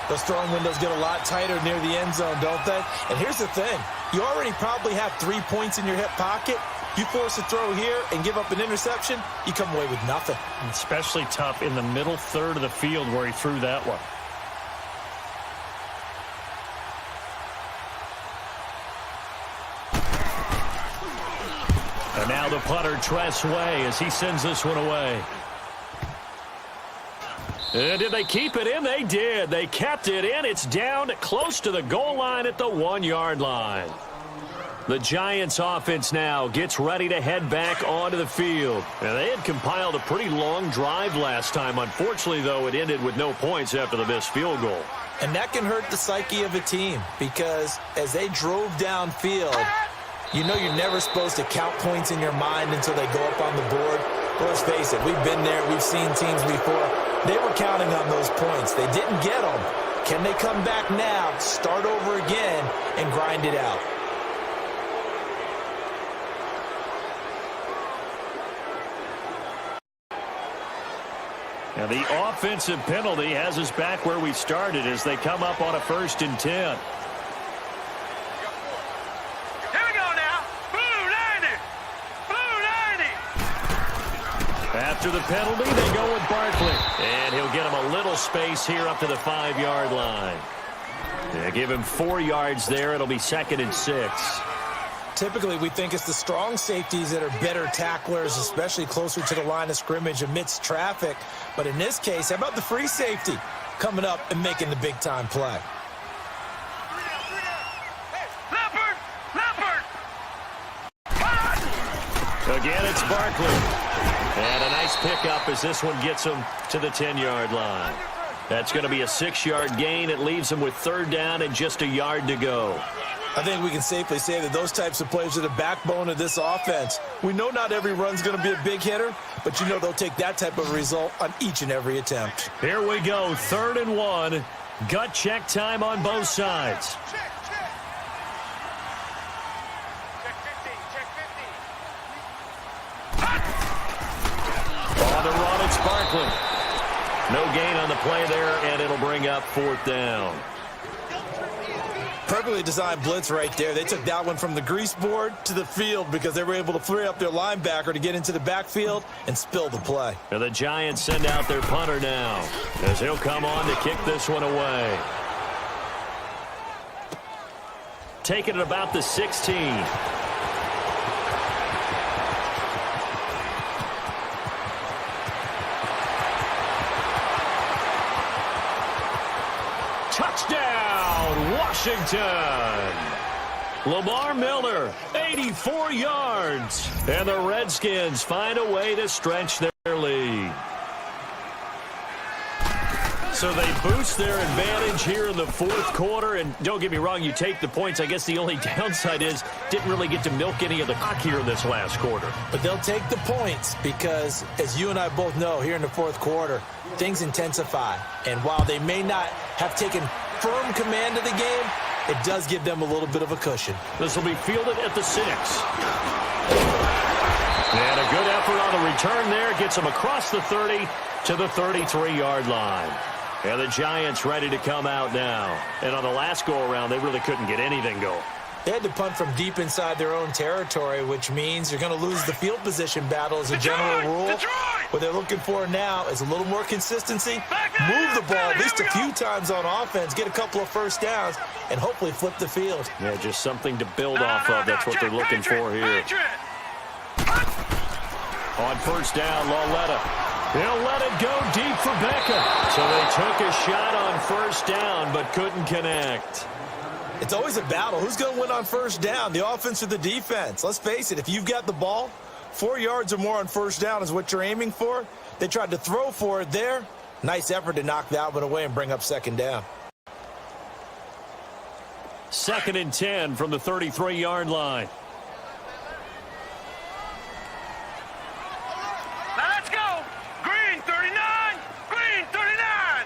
Those throwing windows get a lot tighter near the end zone, don't they? And here's the thing. You already probably have 3 points in your hip pocket. You force a throw here and give up an interception, you come away with nothing. Especially tough in the middle third of the field where he threw that one. And now the punter, Tress Way, as he sends this one away. And did they keep it in? They did. They kept it in. It's down close to the goal line at the 1-yard line. The Giants offense now gets ready to head back onto the field. And they had compiled a pretty long drive last time. Unfortunately, though, it ended with no points after the missed field goal. And that can hurt the psyche of a team because as they drove downfield, you know you're never supposed to count points in your mind until they go up on the board. But let's face it, we've been there, we've seen teams before. They were counting on those points. They didn't get them. Can they come back now, start over again, and grind it out? Now the offensive penalty has us back where we started as they come up on a 1st and 10. After the penalty, they go with Barkley. And he'll get him a little space here up to the 5-yard line. They give him 4 yards there. It'll be 2nd and 6. Typically, we think it's the strong safeties that are better tacklers, especially closer to the line of scrimmage amidst traffic. But in this case, how about the free safety coming up and making the big-time play? Again, it's Barkley. And a nice pickup as this one gets him to the 10-yard line. That's going to be a 6-yard gain. It leaves him with 3rd down and just a yard to go. I think we can safely say that those types of plays are the backbone of this offense. We know not every run's going to be a big hitter, but you know they'll take that type of result on each and every attempt. Here we go, 3rd and 1. Gut check time on both sides. On the run, it's Barkley. No gain on the play there, and it'll bring up 4th down. Perfectly designed blitz right there. They took that one from the grease board to the field because they were able to free up their linebacker to get into the backfield and spill the play. And the Giants send out their punter now as he'll come on to kick this one away. Taking it about the 16. Touchdown, Washington! Lamar Miller, 84 yards. And the Redskins find a way to stretch their lead. So they boost their advantage here in the 4th quarter. And don't get me wrong, you take the points. I guess the only downside is didn't really get to milk any of the clock here in this last quarter. But they'll take the points because, as you and I both know, here in the 4th quarter, things intensify. And while they may not have taken firm command of the game, it does give them a little bit of a cushion. This will be fielded at the 6. And a good effort on the return there. Gets them across the 30 to the 33-yard line. And the Giants ready to come out now. And on the last go-around, they really couldn't get anything going. They had to punt from deep inside their own territory, which means you're going to lose the field position battle as a general rule. What they're looking for now is a little more consistency, move the ball at least a few times on offense, get a couple of first downs, and hopefully flip the field. Yeah, just something to build off of. That's what they're looking for here. On first down, Lauletta. He'll let it go deep for Becca. So they took a shot on first down, but couldn't connect. It's always a battle. Who's going to win on first down, the offense or the defense? Let's face it, if you've got the ball, 4 yards or more on first down is what you're aiming for. They tried to throw for it there. Nice effort to knock that one away and bring up 2nd down. 2nd and 10 from the 33-yard line. Now let's go. Green 39. Green 39.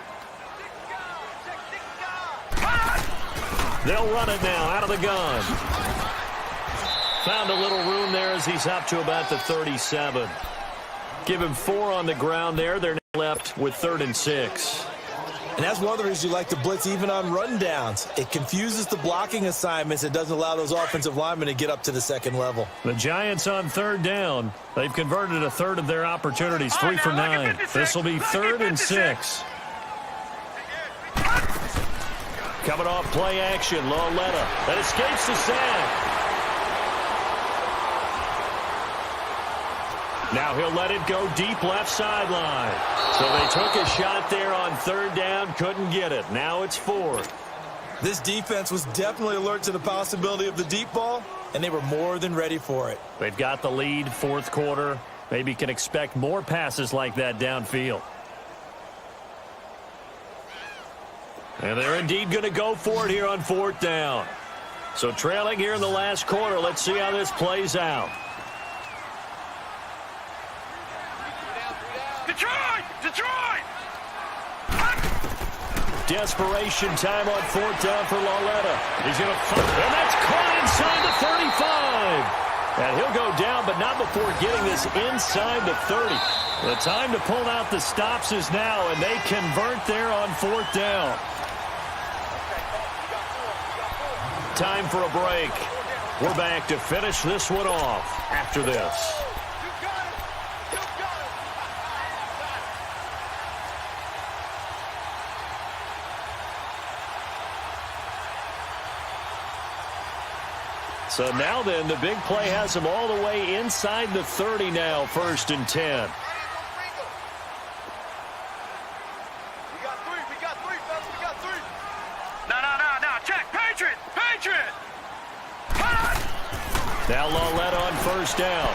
They'll run it now out of the gun. Found a little room there as he's up to about the 37. Give him 4 on the ground there. They're now left with 3rd and 6. And that's one of the reasons you like to blitz even on rundowns. It confuses the blocking assignments. It doesn't allow those offensive linemen to get up to the 2nd level. The Giants on 3rd down. They've converted a third of their opportunities, 3 for 9. This will be 3rd and 6. Coming off play action, Lauletta. That escapes the sack. Now he'll let it go deep left sideline. So they took a shot there on 3rd down, couldn't get it. Now it's 4th. This defense was definitely alert to the possibility of the deep ball, and they were more than ready for it. They've got the lead, 4th quarter. Maybe can expect more passes like that downfield. And they're indeed going to go for it here on 4th down. So trailing here in the last quarter. Let's see how this plays out. Detroit! Detroit! Desperation time on 4th down for Lauletta. He's going to fight, and that's caught inside the 35. And he'll go down, but not before getting this inside the 30. The time to pull out the stops is now, and they convert there on 4th down. Time for a break. We're back to finish this one off after this. So now then, the big play has them all the way inside the 30 now, 1st and 10. Now Lawletta on 1st down.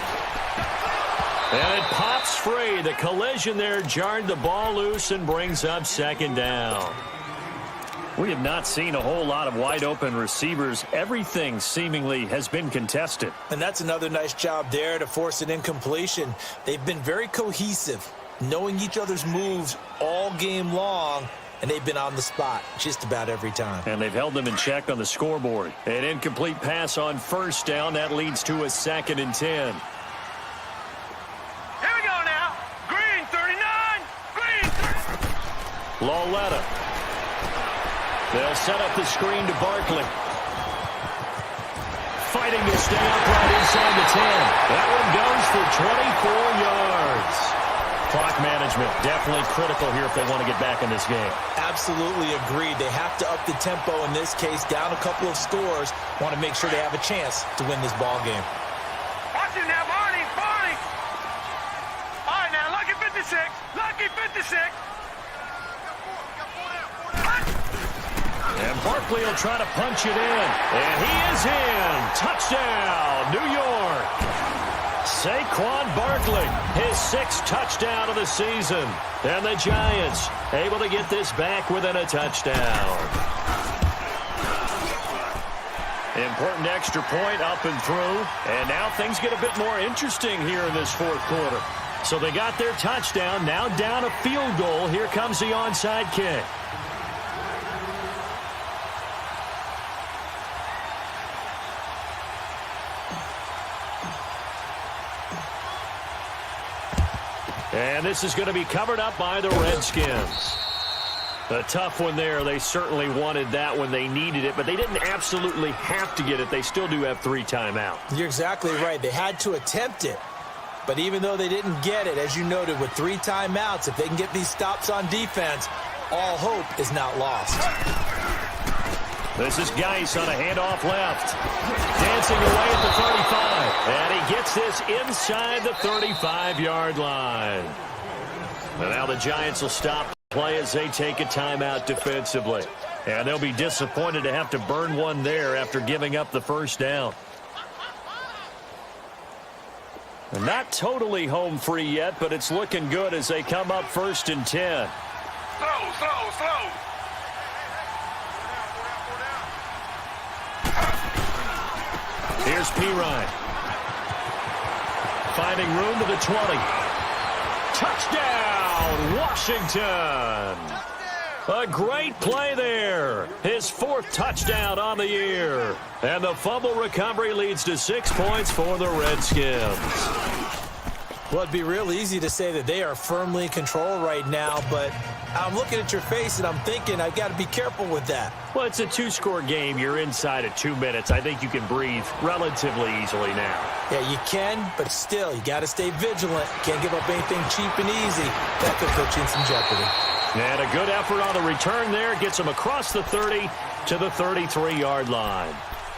And it pops free. The collision there jarred the ball loose and brings up 2nd down. We have not seen a whole lot of wide-open receivers. Everything seemingly has been contested. And that's another nice job there to force an incompletion. They've been very cohesive, knowing each other's moves all game long, and they've been on the spot just about every time. And they've held them in check on the scoreboard. An incomplete pass on 1st down. That leads to a 2nd and 10. Here we go now. Green 39. Green 30. Lawletta. They'll set up the screen to Barkley. Fighting to stay upright inside the 10. That one goes for 24 yards. Clock management definitely critical here if they want to get back in this game. Absolutely agreed. They have to up the tempo in this case, down a couple of scores. Want to make sure they have a chance to win this ball game. Watch it now, Barney. Barney. All right, now, lucky 56. Lucky 56. And Barkley will try to punch it in. And he is in. Touchdown, New York. Saquon Barkley, his 6th touchdown of the season. And the Giants able to get this back within a touchdown. Important extra point up and through. And now things get a bit more interesting here in this 4th quarter. So they got their touchdown. Now down a field goal. Here comes the onside kick. And this is going to be covered up by the Redskins. A tough one there. They certainly wanted that when they needed it, but they didn't absolutely have to get it. They still do have 3 timeouts. You're exactly right. They had to attempt it. But even though they didn't get it, as you noted, with 3 timeouts, if they can get these stops on defense, all hope is not lost. This is Geis on a handoff left. Dancing away at the 35. And he gets this inside the 35-yard line. And now the Giants will stop play as they take a timeout defensively. And they'll be disappointed to have to burn one there after giving up the 1st down. And not totally home free yet, but it's looking good as they come up 1st and 10. Slow. Here's Pirine. Finding room to the 20. Touchdown, Washington. A great play there. His 4th touchdown on the year. And the fumble recovery leads to 6 points for the Redskins. Well, it'd be real easy to say that they are firmly in control right now, but I'm looking at your face and I'm thinking I've got to be careful with that. Well, it's a 2-score game. You're inside at 2 minutes. I think you can breathe relatively easily now. Yeah, you can, but still, you got to stay vigilant. Can't give up anything cheap and easy. That could put you in some jeopardy. And a good effort on the return there. Gets them across the 30 to the 33-yard line.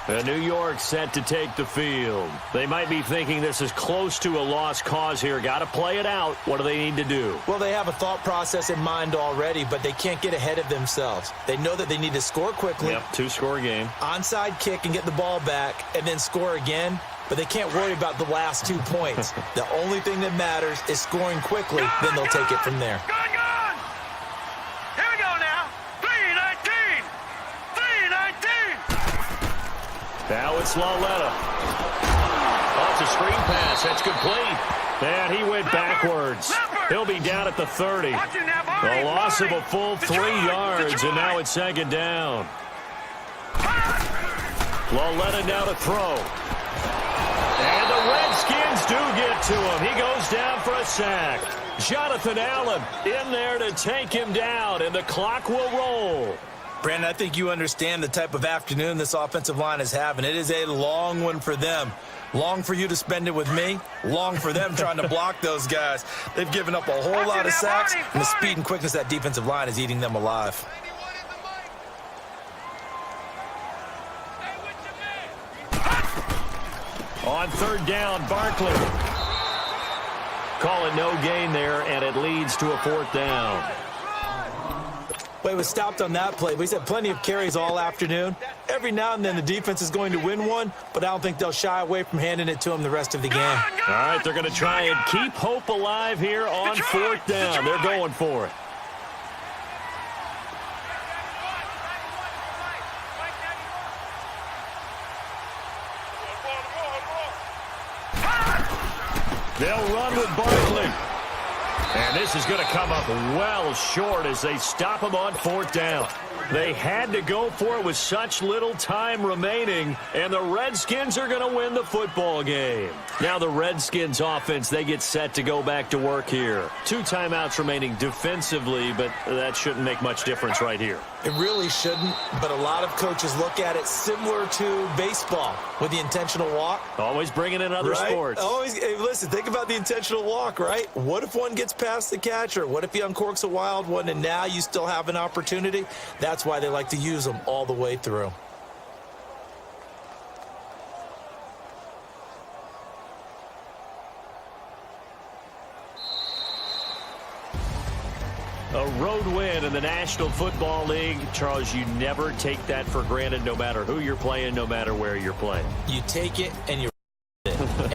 And New York set to take the field. They might be thinking this is close to a lost cause here. Got to play it out. What do they need to do? Well, they have a thought process in mind already, but they can't get ahead of themselves. They know that they need to score quickly. Yep, 2-score game. Onside kick and get the ball back and then score again. But they can't worry about the last 2 points. The only thing that matters is scoring quickly. Then they'll take it from there. Gone. Here we go now. 3-19. 3-19. Now it's Lawletta. Off the screen pass. That's complete. And he went backwards. He'll be down at the 30. A loss of a full 3 yards, and now it's 2nd down. Lawletta now to throw. And the Redskins do get to him. He goes down for a sack. Jonathan Allen in there to take him down, and the clock will roll. Brandon, I think you understand the type of afternoon this offensive line is having. It is a long one for them. Long for you to spend it with me. Long for them trying to block those guys. They've given up a whole lot of sacks, and the speed and quickness of that defensive line is eating them alive. On third down, Barkley. Call it no gain there, and it leads to a fourth down. Well, he was stopped on that play, but he's had plenty of carries all afternoon. Every now and then the defense is going to win one, but I don't think they'll shy away from handing it to him the rest of the game. All right, they're going to try and keep hope alive here on fourth down. They're going for it. They'll run with Barkley. And this is going to come up well short as they stop him on fourth down. They had to go for it with such little time remaining, and the Redskins are going to win the football game. Now the Redskins offense, they get set to go back to work here. 2 timeouts remaining defensively, but that shouldn't make much difference right here. It really shouldn't, but a lot of coaches look at it similar to baseball with the intentional walk. Always bringing in other sports. Always, hey, listen, think about the intentional walk, right? What if one gets past the catcher? What if he uncorks a wild one and now you still have an opportunity? That's why they like to use them all the way through. A road win in the National Football League. Charles, you never take that for granted no matter who you're playing, no matter where you're playing. You take it and you